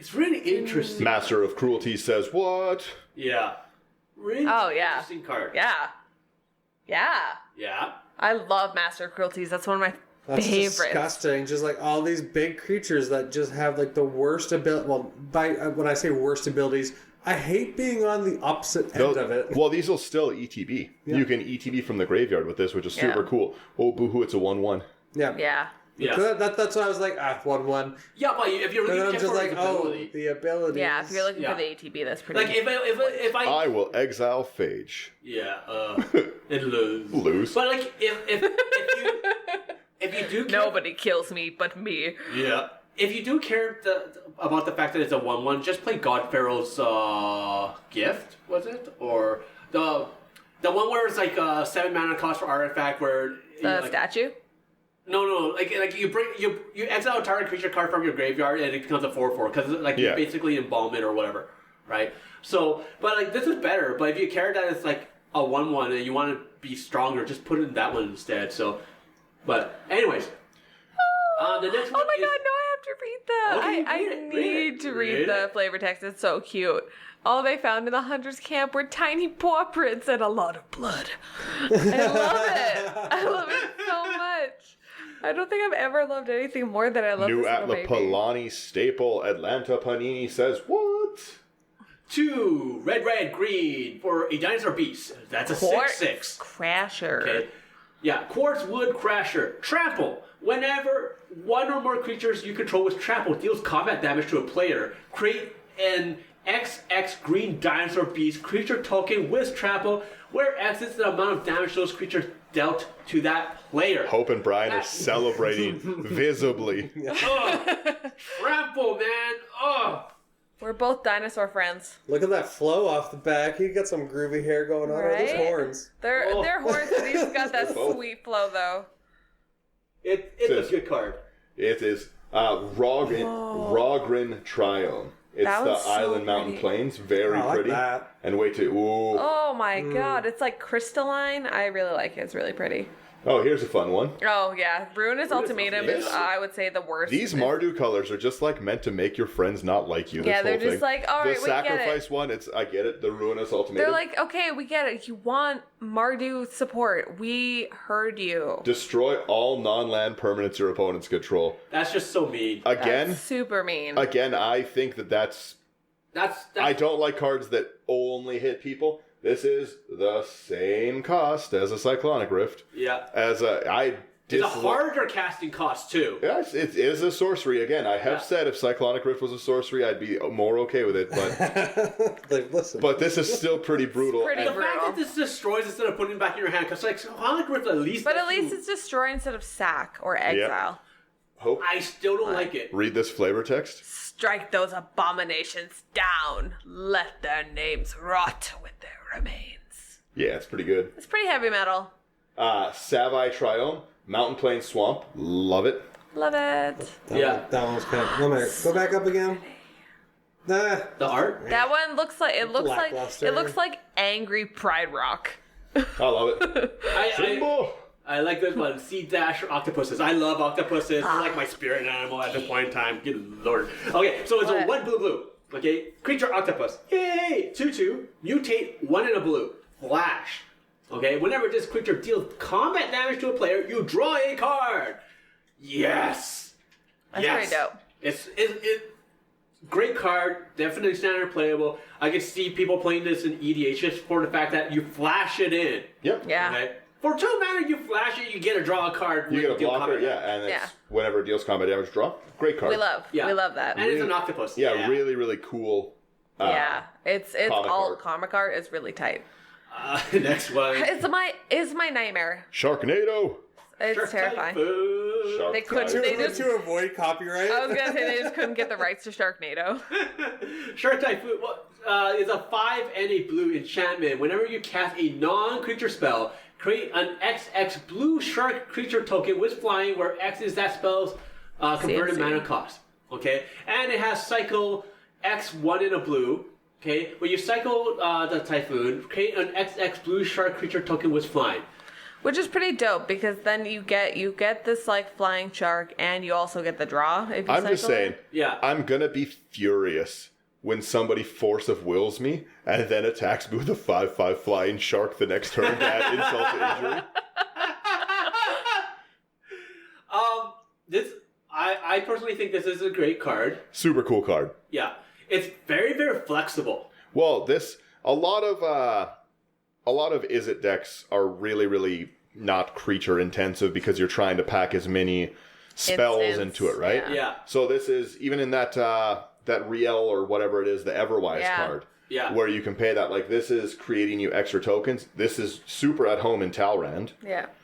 It's really interesting. Master of Cruelty says what? Yeah. Really interesting card. Yeah. Yeah. Yeah. I love Master of Cruelties. That's one of my That's favorites. disgusting. Just like all these big creatures that just have like the worst ability. Well, when I say worst abilities, I hate being on the opposite end of it. Well, these will still ETB. Yeah. You can ETB from the graveyard with this, which is super cool. Oh, boohoo, it's a 1/1. Yeah. Yeah. Yeah. So that's why I was like, 1/1. Yeah, but if you're And then looking I'm just for like, ability, the ability. Yeah, if you're looking Yeah. for the ATB, that's pretty like if I I will exile Phage. and lose. Lose. But like if you do care, Nobody kills me but me. yeah. If you do care about the fact that it's a 1/1, just play Godpharaoh's Gift, was it? Or the one where it's like 7 mana cost for artifact where The statue? No, like you exile a target creature card from your graveyard and it becomes a 4/4 because like you basically embalm it or whatever, right? So, but like this is better. But if you care that it's like a 1/1 and you want to be stronger, just put it in that one instead. So, but anyways, the next one. Oh my god, no, I have to read that. Okay, I read it, need to read the flavor text. It's so cute. All they found in the hunter's camp were tiny paw prints and a lot of blood. I love it. I love it so much. I don't think I've ever loved anything more than I love New this little baby. Atlapalani staple. Atlanta Panini says what? 2 red, green for a dinosaur beast. That's a Quartz 6/6. Crasher. Okay. Yeah, Quartz Wood Crasher. Trample. Whenever one or more creatures you control with trample deals combat damage to a player, create an XX green dinosaur beast creature token with trample, where X is the amount of damage those creatures dealt to that player. Hope and Brian are celebrating visibly. Trample, man. Oh. We're both dinosaur friends. Look at that flow off the back. He got some groovy hair going on. Right? Those horns. They're horns, but he's got that Both. sweet flow though. It's a good card. It is Rogrin Triome. It's That the one's so Island Mountain pretty. Plains. Very I like pretty. that. And wait till Oh my god, it's like crystalline. I really like it. It's really pretty. Oh, here's a fun one. Oh yeah, Ruinous Ultimatum is I would say the worst. These Mardu colors are just like meant to make your friends not like you. Yeah, this whole they're just thing. like, all right, the we get it. sacrifice one, I get it. The Ruinous Ultimatum. They're like, okay, we get it. You want Mardu support. We heard you. Destroy all non-land permanents your opponents control. That's just so mean. Again, That's super mean. again, I think that's I don't like cards that only hit people. This is the same cost as a Cyclonic Rift. Yeah. It's a harder casting cost too. Yes, it is a sorcery. Again, I have said if Cyclonic Rift was a sorcery, I'd be more okay with it. But Like, listen. but this is still pretty brutal. Pretty and- The fact that this destroys instead of putting it back in your hand, because like Cyclonic Rift at least. But at lets least you- it's destroy instead of sack or exile. Hope. I still don't like it. Read this flavor text. Strike those abominations down. Let their names rot with their remains. Yeah, it's pretty good. It's pretty heavy metal. Savai Triome, Mountain Plains Swamp. Love it. Love it. That one was kind of... One minute. Go back up again. The art? That one looks like Lackluster. it looks like angry Pride Rock. I love it. I like this one. Sea Dash octopuses. I love octopuses. They're like my spirit animal at this point in time. Good lord. Okay, so it's a What? 1 blue. Okay, creature octopus. Yay! 2/2. Mutate 1 in a blue. Flash. Okay, whenever this creature deals combat damage to a player, you draw a card. Yes. That's pretty dope. It's great card. Definitely standard playable. I can see people playing this in EDH just for the fact that you flash it in. Yep. Yeah. Okay? For 2 mana, you flash it, you get to draw a card. You when get a deal blocker, combat damage. and it's Yeah. whenever it deals combat damage, draw. Great card. We love that. And it's an octopus. Yeah, really, really cool. Yeah. It's comic all art. comic art is really tight. Next one. It's my nightmare. Sharknado. It's Shark terrifying. Typhoon. Shark They couldn't. Typhoon. They just. To avoid copyright. I was gonna say they just couldn't get the rights to Sharknado. Shark Typhoon is a 5 and a blue enchantment. Whenever you cast a non-creature spell, create an XX blue shark creature token with flying, where X is that spell's converted mana cost. Okay, and it has cycle X1 in a blue. Okay, when you cycle the Typhoon, create an XX blue shark creature token with flying. Which is pretty dope because then you get this like flying shark and you also get the draw. If you I'm just cycle saying. it. Yeah. I'm gonna be furious when somebody force of wills me and then attacks me with a 5/5 flying shark the next turn to add insult to injury. I personally think this is a great card. Super cool card. Yeah, it's very, very flexible. Well, a lot of Izzet decks are really, really not creature intensive because you're trying to pack as many spells Instants, into it, right? Yeah. So this is even in that Riel or whatever it is, the Everwise card. Yeah. Where you can pay that. Like this is creating you extra tokens. This is super at home in Talrand.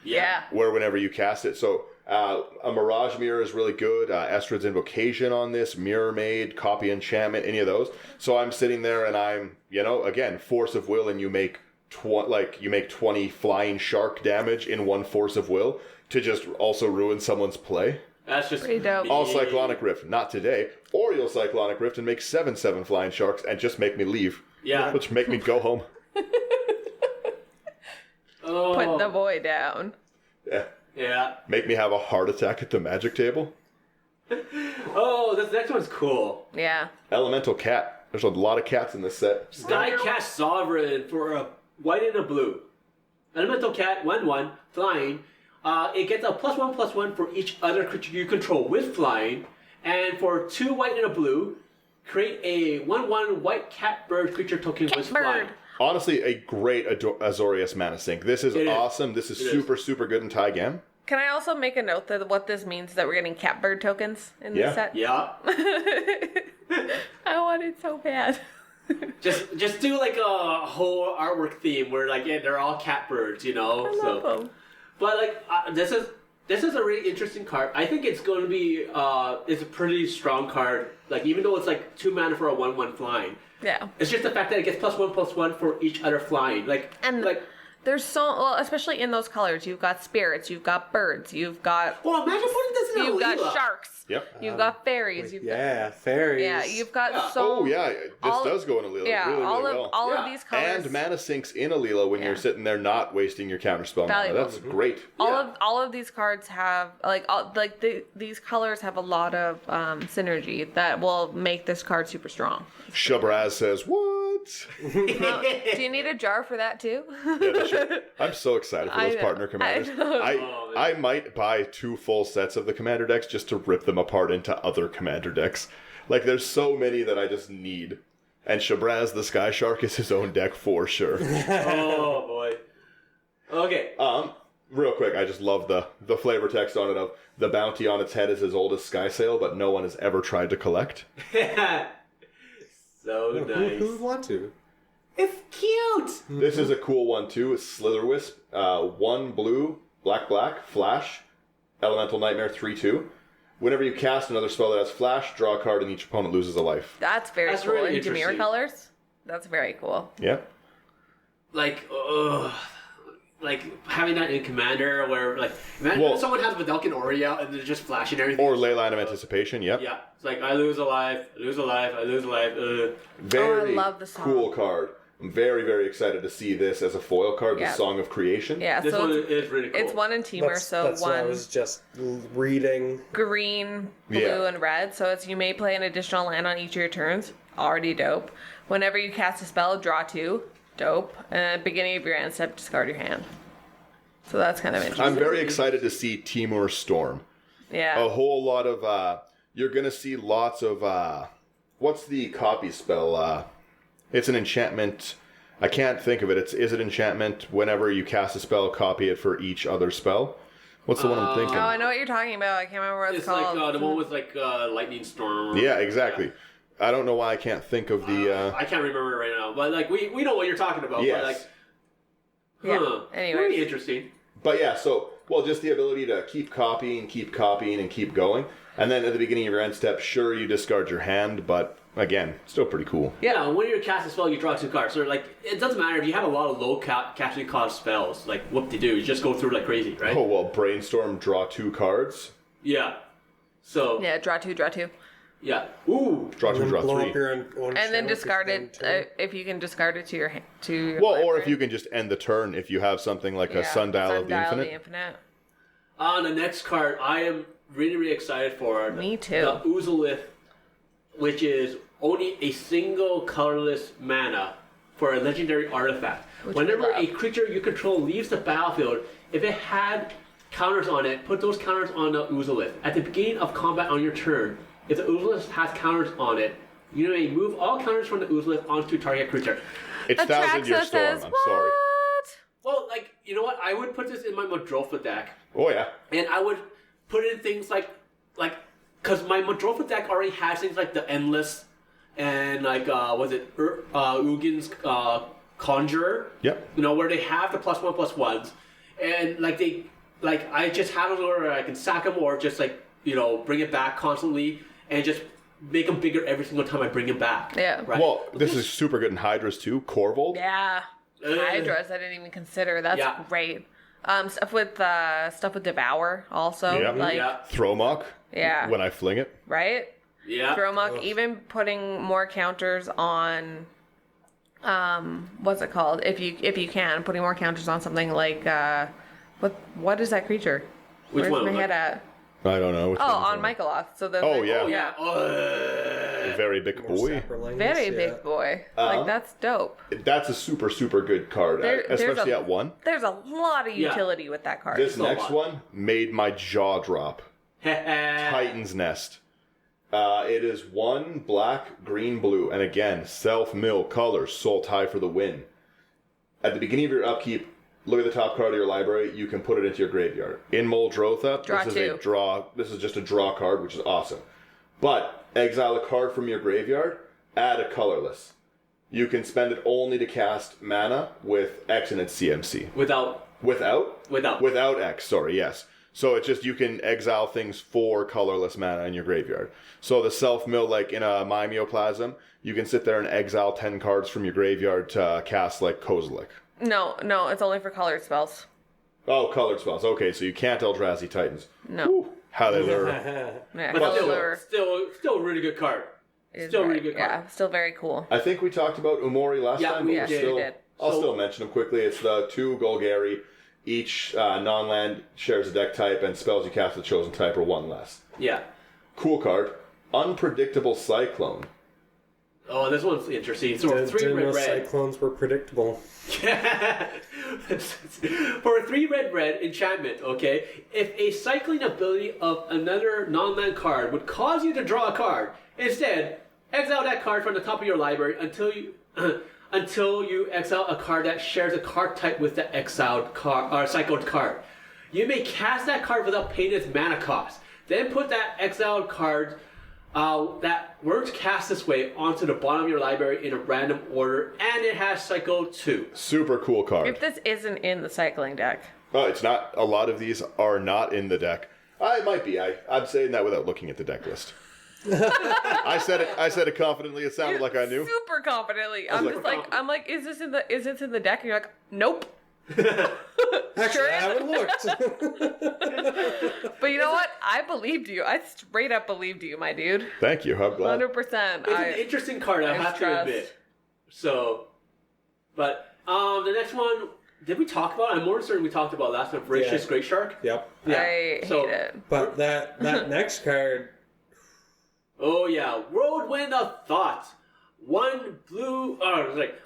Yeah. Where whenever you cast it, so a Mirage Mirror is really good. Estrad's Invocation on this, Mirror Maid, Copy Enchantment, any of those. So I'm sitting there and I'm, again, Force of Will, and you make 20 flying shark damage in one Force of Will to just also ruin someone's play. That's just pretty dope. I'll Cyclonic Rift, not today, or you'll Cyclonic Rift and make 7/7 flying sharks and just make me leave. Yeah. Which make me go home. Putting the boy down. Yeah. Yeah. Make me have a heart attack at the magic table. Oh, this next one's cool. Yeah. Elemental Cat. There's a lot of cats in this set. Skycast Sovereign for a white and a blue. Elemental Cat, 1/1, flying. It gets a +1/+1 for each other creature you control with flying. And for 2 white and a blue, create a 1/1 white cat bird creature token with flying. Honestly, a great Azorius mana sink. This is awesome. This is super good in Taigam. Can I also make a note that what this means is that we're getting catbird tokens in this set? Yeah. I want it so bad. Just do like a whole artwork theme where they're all catbirds, I love them. But this is a really interesting card. I think it's going to be it's a pretty strong card. Even though it's 2 mana for a 1/1 flying. Yeah. It's just the fact that it gets +1/+1 for each other flying. There's especially in those colors, you've got spirits, you've got birds, you've got Well, imagine putting this in you've got Alila. sharks. Yep. You've got fairies. Fairies. Yeah, you've got so. Oh yeah, this does go in Alila really well. all of these colors and mana sinks in Alila when you're sitting there not wasting your counterspell mana. Valuable. That's great. All of these cards have these colors have a lot of synergy that will make this card super strong. Shabraz says, "What?" Do you need a jar for that too? I'm so excited for those partner commanders. I might buy 2 full sets of the commander decks just to rip them apart into other commander decks. There's so many that I just need. And Shabraz the Sky Shark is his own deck for sure. Oh boy. Okay. Real quick, I just love the flavor text on it of the bounty on its head is as old as Skysail, but no one has ever tried to collect. So nice. Who would want to? It's cute. This is a cool one too. It's Slitherwisp, 1 blue, black, flash, elemental nightmare, 3/2. Whenever you cast another spell that has flash, draw a card and each opponent loses a life. That's very cool. really In Jameer interesting. colors, that's very cool. Yeah. Having that in Commander, where imagine someone has Vedelkin Ikoria and they're just flashing everything. Or Leyline of Anticipation, yep. Yeah, it's I lose a life, I lose a life, I lose a life. Very love the song. cool card. I'm very, very excited to see this as a foil card, Yeah. the Song of Creation. Yeah, This so one it's, is really cool. it's 1 in Teamer, so That's what I 1 was just reading. green, blue, Yeah. and red. So it's you may play an additional land on each of your turns. Already dope. Whenever you cast a spell, draw 2. Dope. And at the beginning of your end step, discard your hand. So that's kind of interesting. I'm very excited to see Timur Storm. Yeah. A whole lot of, you're going to see lots of, what's the copy spell? It's an enchantment. I can't think of it. Is it enchantment? Whenever you cast a spell, copy it for each other spell. What's the one I'm thinking? Oh, I know what you're talking about. I can't remember what it's called. The one with lightning storm. Yeah, exactly. I don't know why I can't think of the. I can't remember it right now, but we know what you're talking about. Yes. Huh. Anyways. Very interesting. But yeah, so, well, just the ability to keep copying, and keep going. And then at the beginning of your end step, sure, you discard your hand, but again, still pretty cool. Yeah, when you're casting a spell, you draw 2 cards. So, like, it doesn't matter if you have a lot of low casting cost spells. Like, whoop-de-doo, you just go through like crazy, right? Oh, well, Brainstorm, draw 2 cards. Yeah. So. Yeah, draw 2, draw 2. Yeah. Ooh. Draw 2, draw blow 3. up your own And then channel discard if you it can, too. if you can discard it to your Well, or library. if you can just end the turn, if you have something like a Sundial of the Infinite. On the next card, I am really, really excited for. Me too. The Oozolith, which is only a single colorless mana for a legendary artifact. Which we Whenever love. a creature you control leaves the battlefield, if it had counters on it, put those counters on the Oozolith. At the beginning of combat on your turn, if the Oozolith has counters on it, you may move all counters from the Oozolith onto target creature. It's Thousand Year Atraxa Storm, says, I'm what? sorry. Well, like, you know what? I would put this in my Madrofa deck. Oh, yeah. And I would put in things like, because my Madrofa deck already has things like the Endless and Ugin's Conjurer. Yep. You know, where they have the +1/+1s, and I just have them where I can sack them or just bring it back constantly and just make them bigger every single time I bring them back. Yeah. Right. Well, this is super good in Hydras too. Corvold. Yeah. Hydras, I didn't even consider. That's Yeah. great. Stuff with Devour also. Yeah. Like, Yeah. Throwmock. Yeah. When I fling it. right? Yeah. Throwmuck, even putting more counters on what's it called? If you can, putting more counters on something like what is that creature? Which Where's one? my head at? I don't know. Which Oh, one's on Michaeloth. So the Oh, yeah. Yeah. Very big More boy. saprolings, very yeah. big boy. Like that's dope. That's a super, super good card, There's especially a- at 1. There's a lot of Yeah. utility with that card. This a next lot. one made my jaw drop. Titan's Nest. It is 1 black, green, blue, and again, self-mill colors, soul tie for the win. At the beginning of your upkeep, look at the top card of your library, you can put it into your graveyard. In Muldrotha, Draw this is 2. a draw. This is just a draw card, which is awesome. But exile a card from your graveyard, add a colorless. You can spend it only to cast mana with X in its CMC. Without. Without X, sorry, yes. So it's just you can exile things for colorless mana in your graveyard. So the self-mill, like in a Mimeoplasm, you can sit there and exile 10 cards from your graveyard to cast like Kozilek. No, it's only for colored spells. Oh, colored spells. Okay, so you can't Eldrazi Titans. No. Whew. Yeah, But color still a really good card. is still a really very- good card. Yeah, still very cool. I think we talked about Umori last Yeah, time, we but did. still, We did. I'll So- still mention them quickly. It's the 2 Golgari. Each non-land shares a deck type, and spells you cast with chosen type are 1 less. Yeah. Cool card. Unpredictable Cyclone. Oh, this one's interesting. So Didn't 3 know red. cyclones were predictable. For a 3 red enchantment, okay, if a cycling ability of another non-land card would cause you to draw a card, instead, exile that card from the top of your library until you exile a card that shares a card type with the exiled card or cycled card. You may cast that card without paying its mana cost. Then put that exiled card that weren't cast this way onto the bottom of your library in a random order, and it has cycle 2. Super cool card. If this isn't in the cycling deck, Oh, it's not. A lot of these are not in the deck. It might be. I'm saying that without looking at the deck list. I said it confidently. It sounded like I knew. super confidently. I'm like- just like, is this in the deck? And you're like, nope. Actually, I haven't looked. But you know what? I believed you. I straight up believed you, my dude. Thank you. I'm glad. 100%. It's an interesting card, I have to trust. admit. So, but the next one, did we talk about? I'm more certain we talked about last time. Voracious Great Shark. Yep. I hate it. But that next card, Oh yeah, Whirlwind of Thought. 1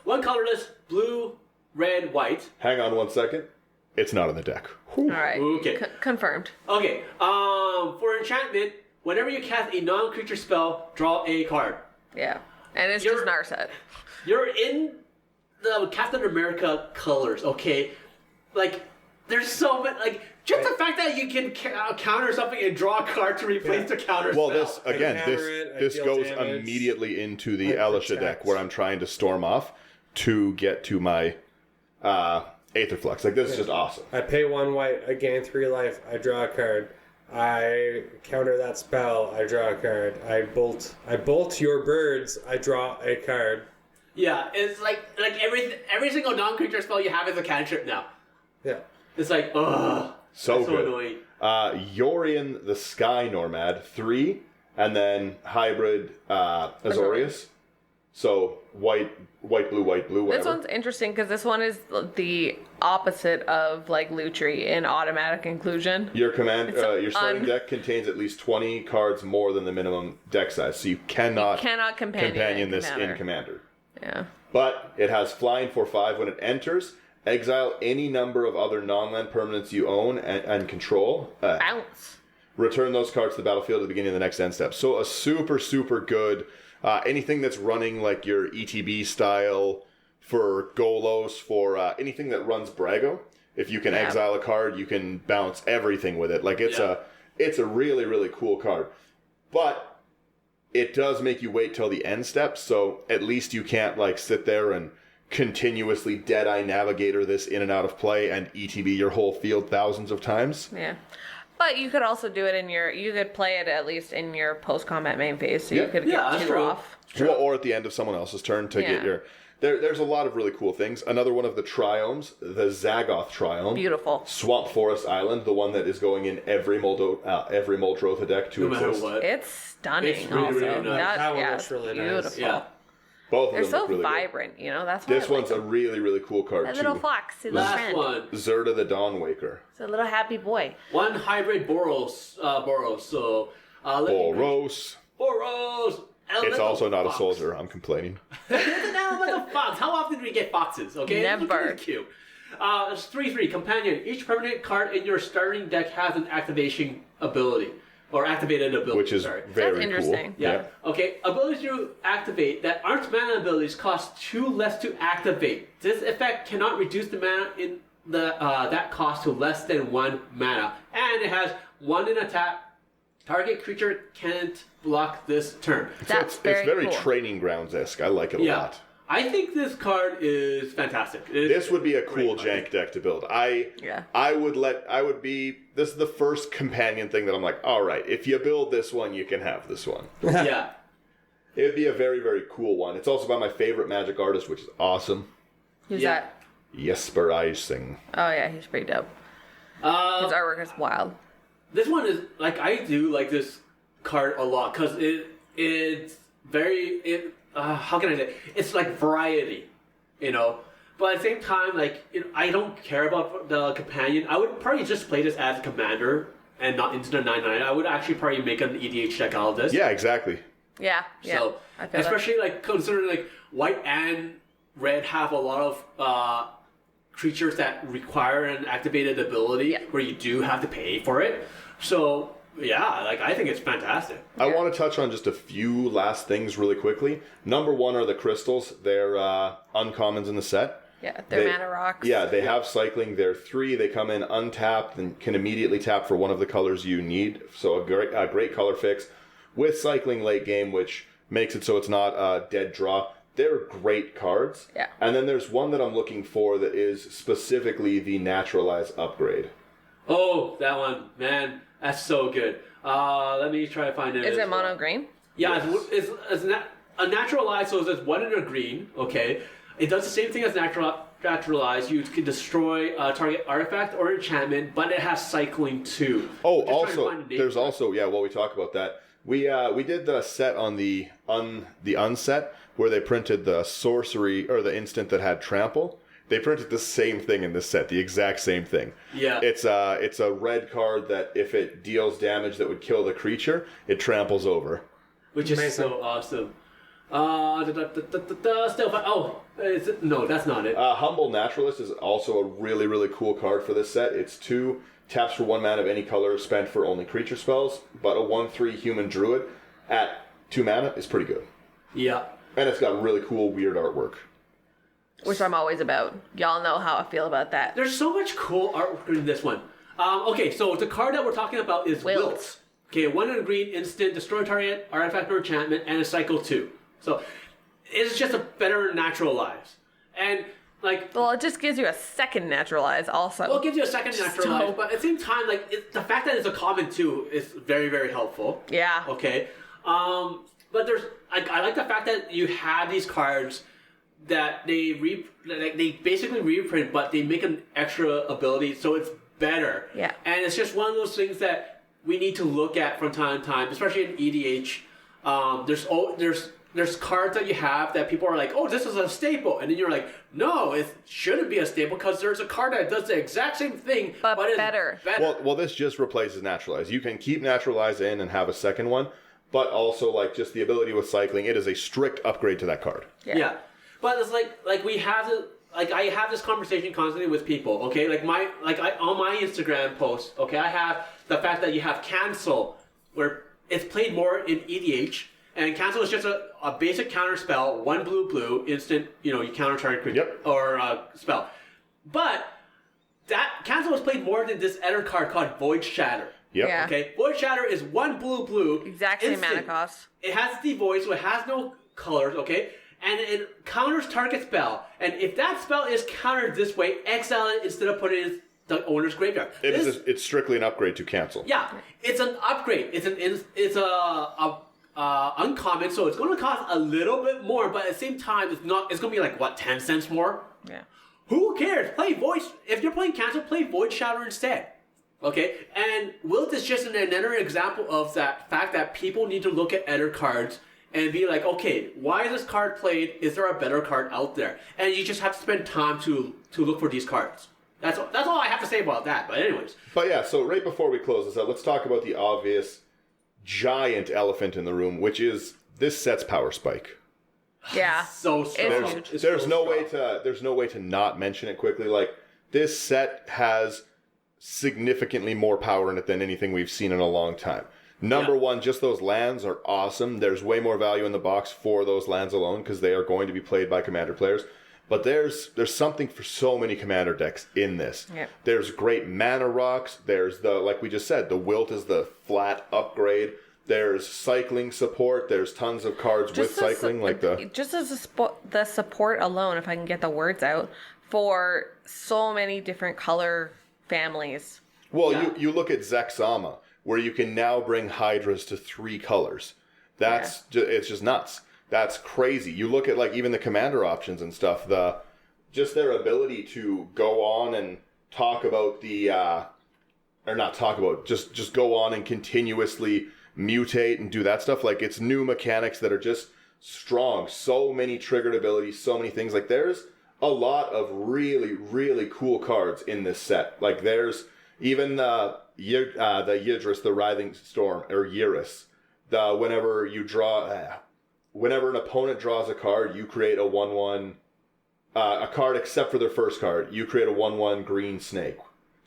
one colorless, blue, red, white. Hang on 1 second. It's not in the deck. Whew. All right. Okay. Confirmed. Okay. For enchantment, whenever you cast a non-creature spell, draw a card. Yeah. And it's You're- just Narset. You're in the Captain America colors, okay? Like, there's so many, like, just the fact that you can counter something and draw a card to replace the counter Well, spell. this again, counter it, I this deal goes damage, immediately into the I Elisha protect. deck where I'm trying to storm off to get to my Aether Flux. Like, this is just awesome. I pay 1 white, I gain 3 life, I draw a card. I counter that spell, I draw a card. I bolt your birds, I draw a card. Yeah, it's like every single non-creature spell you have is a cantrip now. Yeah. It's like, ugh. So good. Annoying. Yorion the Sky Nomad, 3, and then hybrid Azorius. So white, blue, whatever. This one's interesting because this one is the opposite of like Lutri in automatic inclusion. Your your starting deck contains at least 20 cards more than the minimum deck size, so you cannot companion this in Commander. Yeah. But it has flying for 5 when it enters. Exile any number of other non-land permanents you own and control. Bounce. Return those cards to the battlefield at the beginning of the next end step. So a super, super good... anything that's running like your ETB style for Golos, for anything that runs Brago. If you can exile a card, you can bounce everything with it. Like, it's a really, really cool card. But... it does make you wait till the end step, so at least you can't like sit there and continuously Deadeye Navigator this in and out of play and ETB your whole field thousands of times. Yeah. But you could also do it you could play it at least in your post-combat main phase, so you could get 2 off. Or at the end of someone else's turn to get your... There's a lot of really cool things. Another one of the Triomes, the Zagoth Triome. Beautiful. Swamp Forest Island, the one that is going in every Muldrotha deck to no exist. matter what. It's stunning. It's really, also. really nice. That one looks really nice. Beautiful. Yeah. Both of They're them so look really vibrant, you know. That's why This one's a really, really cool card a too. little fox, a little Last friend. one. Zerda the Dawnwaker. It's a little happy boy. One hybrid Boros. So Boros. Boros. It's also not a soldier. I'm complaining. It's an elemental fox. How often do we get foxes? Okay, Never. It's really cute. It's 3/3 companion. Each permanent card in your starting deck has an activation ability or activated ability. Which is sorry. very That's interesting. cool. Yeah. Okay. Abilities you activate that aren't mana abilities cost 2 less to activate. This effect cannot reduce the mana in the that cost to less than 1 mana, and it has 1 in attack. Target creature can't block this turn. That's It's very cool. Training Grounds-esque. I like it a lot. I think this card is fantastic. This would be a cool great jank deck to build. This is the first companion thing that I'm like, all right, if you build this one, you can have this one. Yeah. It would be a very, very cool one. It's also by my favorite Magic artist, which is awesome. Who's Yeah. that? Jesper Eising. Oh, yeah, he's pretty dope. His artwork is wild. This one is like I do like this card a lot because it's very how can I say it's like variety, you know. But at the same time, like I don't care about the companion. I would probably just play this as a commander and not into the 9/9. I would actually probably make an EDH deck out of this. Yeah, exactly. Yeah. So I feel especially like considering like white and red have a lot of creatures that require an activated ability where you do have to pay for it. So yeah, like I think it's fantastic. I want to touch on just a few last things really quickly. Number 1 are the crystals. They're uncommons in the set. Yeah, they're mana rocks. Yeah, they have cycling. They're 3. They come in untapped and can immediately tap for one of the colors you need. So a great color fix with cycling late game, which makes it so it's not a dead draw. They're great cards. Yeah. And then there's one that I'm looking for that is specifically the Naturalize upgrade. Oh, that one, man, that's so good. Let me try to find it. Is it mono green? Yeah, it's a naturalize, so it's 1 in a green, okay? It does the same thing as naturalize. You can destroy a target artifact or enchantment, but it has cycling too. Oh, also, there's also, while we talk about that, we did the set on the unset where they printed the sorcery, or the instant that had trample. They printed the same thing in this set, the exact same thing. Yeah. It's a red card that if it deals damage that would kill the creature, it tramples over. Which is so awesome. Still, no, that's not it. Humble Naturalist is also a really, really cool card for this set. It's 2 taps for 1 mana of any color spent for only creature spells, but a 1/3 human druid at 2 mana is pretty good. Yeah. And it's got really cool, weird artwork. Which I'm always about. Y'all know how I feel about that. There's so much cool artwork in this one. Okay, so the card that we're talking about is Wilt. Okay, 1 in a green instant, destroy target, artifact or enchantment, and a cycle 2. So it's just a better naturalize. And like. Well, it just gives you a second naturalize also. Well, it gives you a second natural So- life, but at the same time, like the fact that it's a common too is very, very helpful. Yeah. Okay. But I like the fact that you have these cards that they basically reprint, but they make an extra ability, so it's better. Yeah. And it's just one of those things that we need to look at from time to time, especially in EDH. There's cards that you have that people are like, oh, this is a staple, and then you're like, no, it shouldn't be a staple because there's a card that does the exact same thing, But it's better. Well, this just replaces Naturalize. You can keep Naturalize in and have a second one, but also like just the ability with cycling, it is a strict upgrade to that card. Yeah. But it's like we have to, like I have this conversation constantly with people, okay? On my Instagram post, okay, I have the fact that you have cancel, where it's played more in EDH, and cancel is just a basic counter spell, 1 blue instant, you counter target creature or spell. But that cancel is played more than this other card called Void Shatter. Yep. Yeah. Okay, Void Shatter is 1 blue. Exact same instant. mana cost. It has the void, so it has no colors, okay? And it counters target spell. And if that spell is countered this way, exile it instead of putting it in the owner's graveyard. It's strictly an upgrade to cancel. Yeah, it's an upgrade. It's a uncommon, so it's going to cost a little bit more, but at the same time, it's going to be like, what, 10 cents more? Yeah. Who cares? Play Void. If you're playing cancel, play Void Shatter instead. Okay? And Wilt is just another example of that fact that people need to look at other cards and be like, okay, why is this card played? Is there a better card out there? And you just have to spend time to look for these cards. That's all I have to say about that. But anyways. But yeah, so right before we close this out, let's talk about the obvious giant elephant in the room, which is this set's power spike. Yeah. So strong. It's huge. It's There's so no strong. way to not mention it quickly. Like, this set has significantly more power in it than anything we've seen in a long time. Number one, just those lands are awesome. There's way more value in the box for those lands alone because they are going to be played by commander players. But there's something for so many commander decks in this. Yep. There's great mana rocks. There's like we just said, the Wilt is the flat upgrade. There's cycling support. There's tons of cards with cycling, just as the support alone, if I can get the words out, for so many different color families. Well, you look at Zexama, where you can now bring Hydras to 3 colors. It's just nuts. That's crazy. You look at like even the commander options and stuff. Just their ability to go on and talk about just go on and continuously mutate and do that stuff. Like, it's new mechanics that are just strong. So many triggered abilities, so many things. Like, there's a lot of really, really cool cards in this set. Like, there's even the Yidris, the Writhing Storm, or Yiris. Whenever an opponent draws a card, you create a 1/1, a card except for their first card, you create a 1/1 green snake.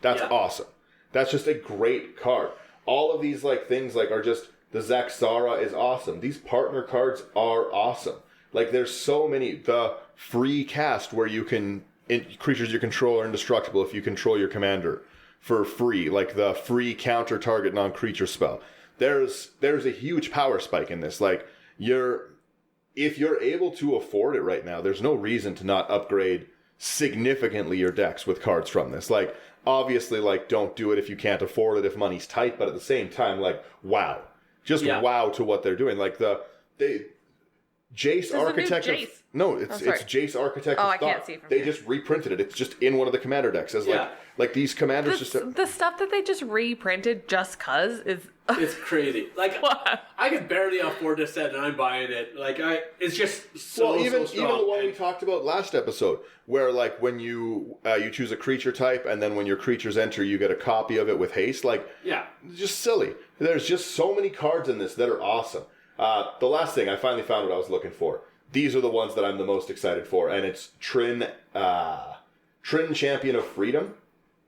That's awesome. That's just a great card. All of these things are just, the Zaxara is awesome. These partner cards are awesome. Like, there's so many. The free cast where you can, creatures you control are indestructible if you control your commander for free. Like, the free counter target non-creature spell. There's a huge power spike in this. Like, if you're able to afford it right now, there's no reason to not upgrade significantly your decks with cards from this. Like, obviously, don't do it if you can't afford it, if money's tight, but at the same time, wow. Just wow to what they're doing. Like, Jace Architect of... Jace. No, it's Jace Architect of I Thought. can't see from They here. just reprinted it. It's just in one of the commander decks as these commanders The stuff that they just reprinted just cuz is... It's crazy. Like, I can barely afford this set, and I'm buying it. Like, it's just so even strong. the one we talked about last episode, where when you choose a creature type, and then when your creatures enter, you get a copy of it with haste. Just silly. There's just so many cards in this that are awesome. The last thing, I finally found what I was looking for. These are the ones that I'm the most excited for, and it's Trin Champion of Freedom,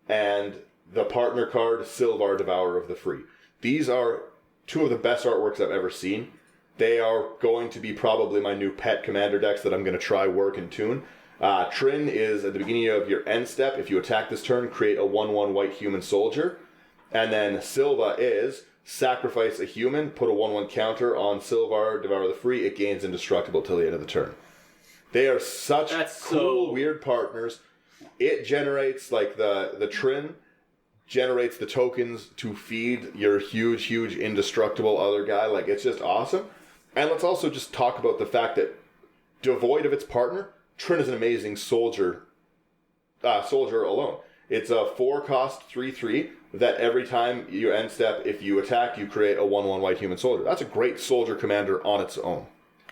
and the partner card Sylvar Devourer of the Free. These are 2 of the best artworks I've ever seen. They are going to be probably my new pet commander decks that I'm going to try, work, and tune. Trin is at the beginning of your end step. If you attack this turn, create a 1/1 white human soldier. And then Silva is sacrifice a human, put a 1/1 counter on Sylvar, Devour the Free. It gains indestructible till the end of the turn. They are such cool, so weird partners. It generates, like, the Trin generates the tokens to feed your huge, indestructible other guy. Like, it's just awesome. And let's also just talk about the fact that, devoid of its partner, Trin is an amazing soldier alone. It's a 4-cost 3/3 that every time you end step, if you attack, you create a 1/1 white human soldier. That's a great soldier commander on its own.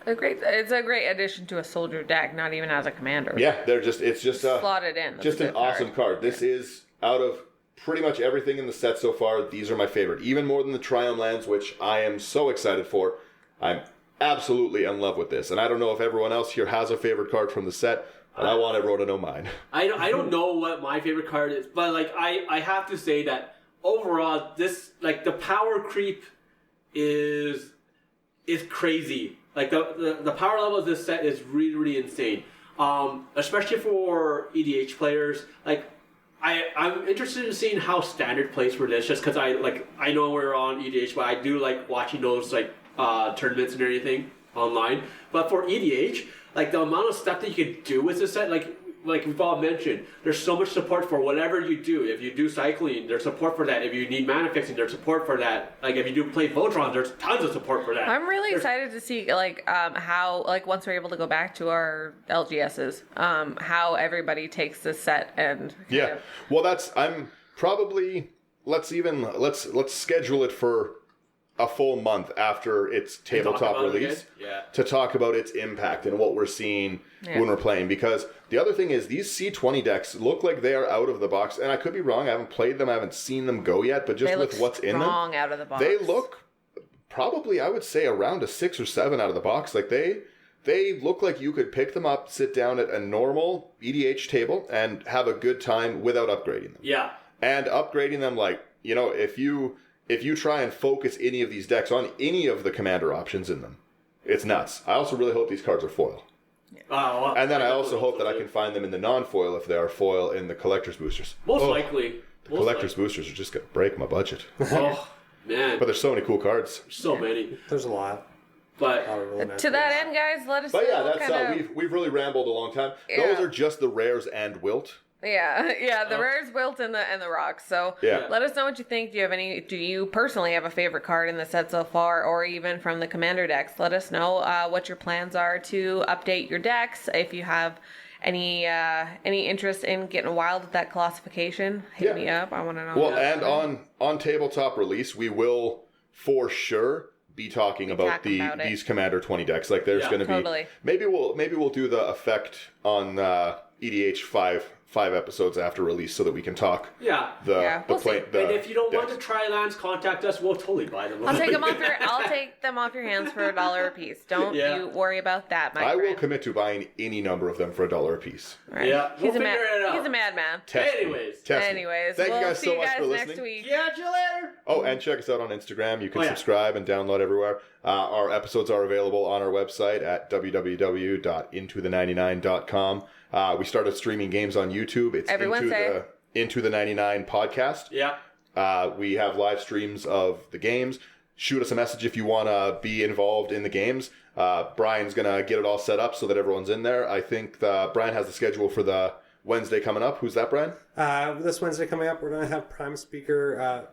It's a great addition to a soldier deck, not even as a commander. Yeah, it's just slotted in. Just an awesome card. This is, out of pretty much everything in the set so far, these are my favorite. Even more than the Triome lands, which I am so excited for. I'm absolutely in love with this. And I don't know if everyone else here has a favorite card from the set, but I want everyone to know mine. I don't know what my favorite card is, but like I have to say that overall, this, like, the power creep is crazy. Like, the power level of this set is really insane. Especially for EDH players. Like, I'm interested in seeing how standard plays for this, just because I know we're on EDH, but I do like watching those, like, tournaments and everything online. But for EDH, like, the amount of stuff that you can do with this set, like we've all mentioned, there's so much support for whatever you do. If you do cycling, there's support for that. If you need mana fixing, there's support for that. Like, if you do play Voltron, there's tons of support for that. I'm really excited to see, like, how, like, once we're able to go back to our LGSs, how everybody takes this set and Well, I'm probably, let's schedule it for a full month after its tabletop release to talk about its impact and what we're seeing when we're playing. Because the other thing is, these C20 decks look like they are out of the box, and I could be wrong. I haven't played them. I haven't seen them go yet, but just with what's in them, out of the box. They look probably, I would say, around a 6 or 7 out of the box. Like, they look like you could pick them up, sit down at a normal EDH table, and have a good time without upgrading them. Yeah. And upgrading them, like, if you try and focus any of these decks on any of the commander options in them, it's nuts. I also really hope these cards are foil. Well, and then I also hope that I can find them in the non-foil if they are foil in the collector's boosters. Most likely. The collector's boosters are just going to break my budget. Oh, man. But there's so many cool cards. So many. There's a lot. But to that end, guys, let us know. But yeah, that's we've really rambled a long time. Yeah. Those are just the rares and wilt. Yeah, the rares, wilt, and the rocks. So let us know what you think. Do you personally have a favorite card in the set so far, or even from the commander decks? Let us know what your plans are to update your decks. If you have any interest in getting wild with that classification, hit me up. I want to know. Well, and on tabletop release, we will for sure be talking about these Commander 20 decks. Like, there's going to be maybe we'll do the effect on EDH 5 episodes after release so that we can talk. We'll see. And if you don't want to try lands, contact us. We'll totally buy them. I'll take them off your hands for $1 a piece. Don't you worry about that, my friend. I will commit to buying any number of them for $1 a piece. Right. Yeah, he's a madman. Anyways, thank you guys so much for listening. Next week. Catch you later. Oh, and check us out on Instagram. You can subscribe and download everywhere. Our episodes are available on our website at www.intothe99.com. We started streaming games on YouTube. It's Into the 99 podcast. Yeah. We have live streams of the games. Shoot us a message if you want to be involved in the games. Brian's going to get it all set up so that everyone's in there. I think Brian has the schedule for the Wednesday coming up. Who's that, Brian? This Wednesday coming up, we're going to have Prime Speaker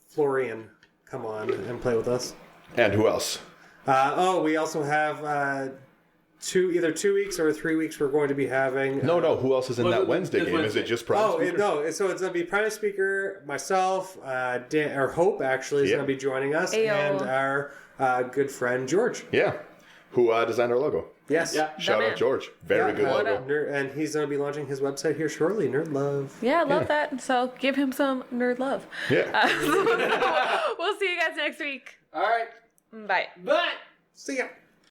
Florian come on and play with us. And who else? We also have... either 2 weeks or 3 weeks we're going to be having... No, who else is in that Wednesday game? Is it just Prime Speaker? So it's going to be Prime Speaker, myself, Hope actually is going to be joining us, and our good friend George. Yeah, who designed our logo. Yes. Yeah. Shout out George. Very good logo. And he's going to be launching his website here shortly, Nerd Love. Yeah, love that. So give him some nerd love. Yeah. We'll see you guys next week. All right. Bye. Bye. See ya.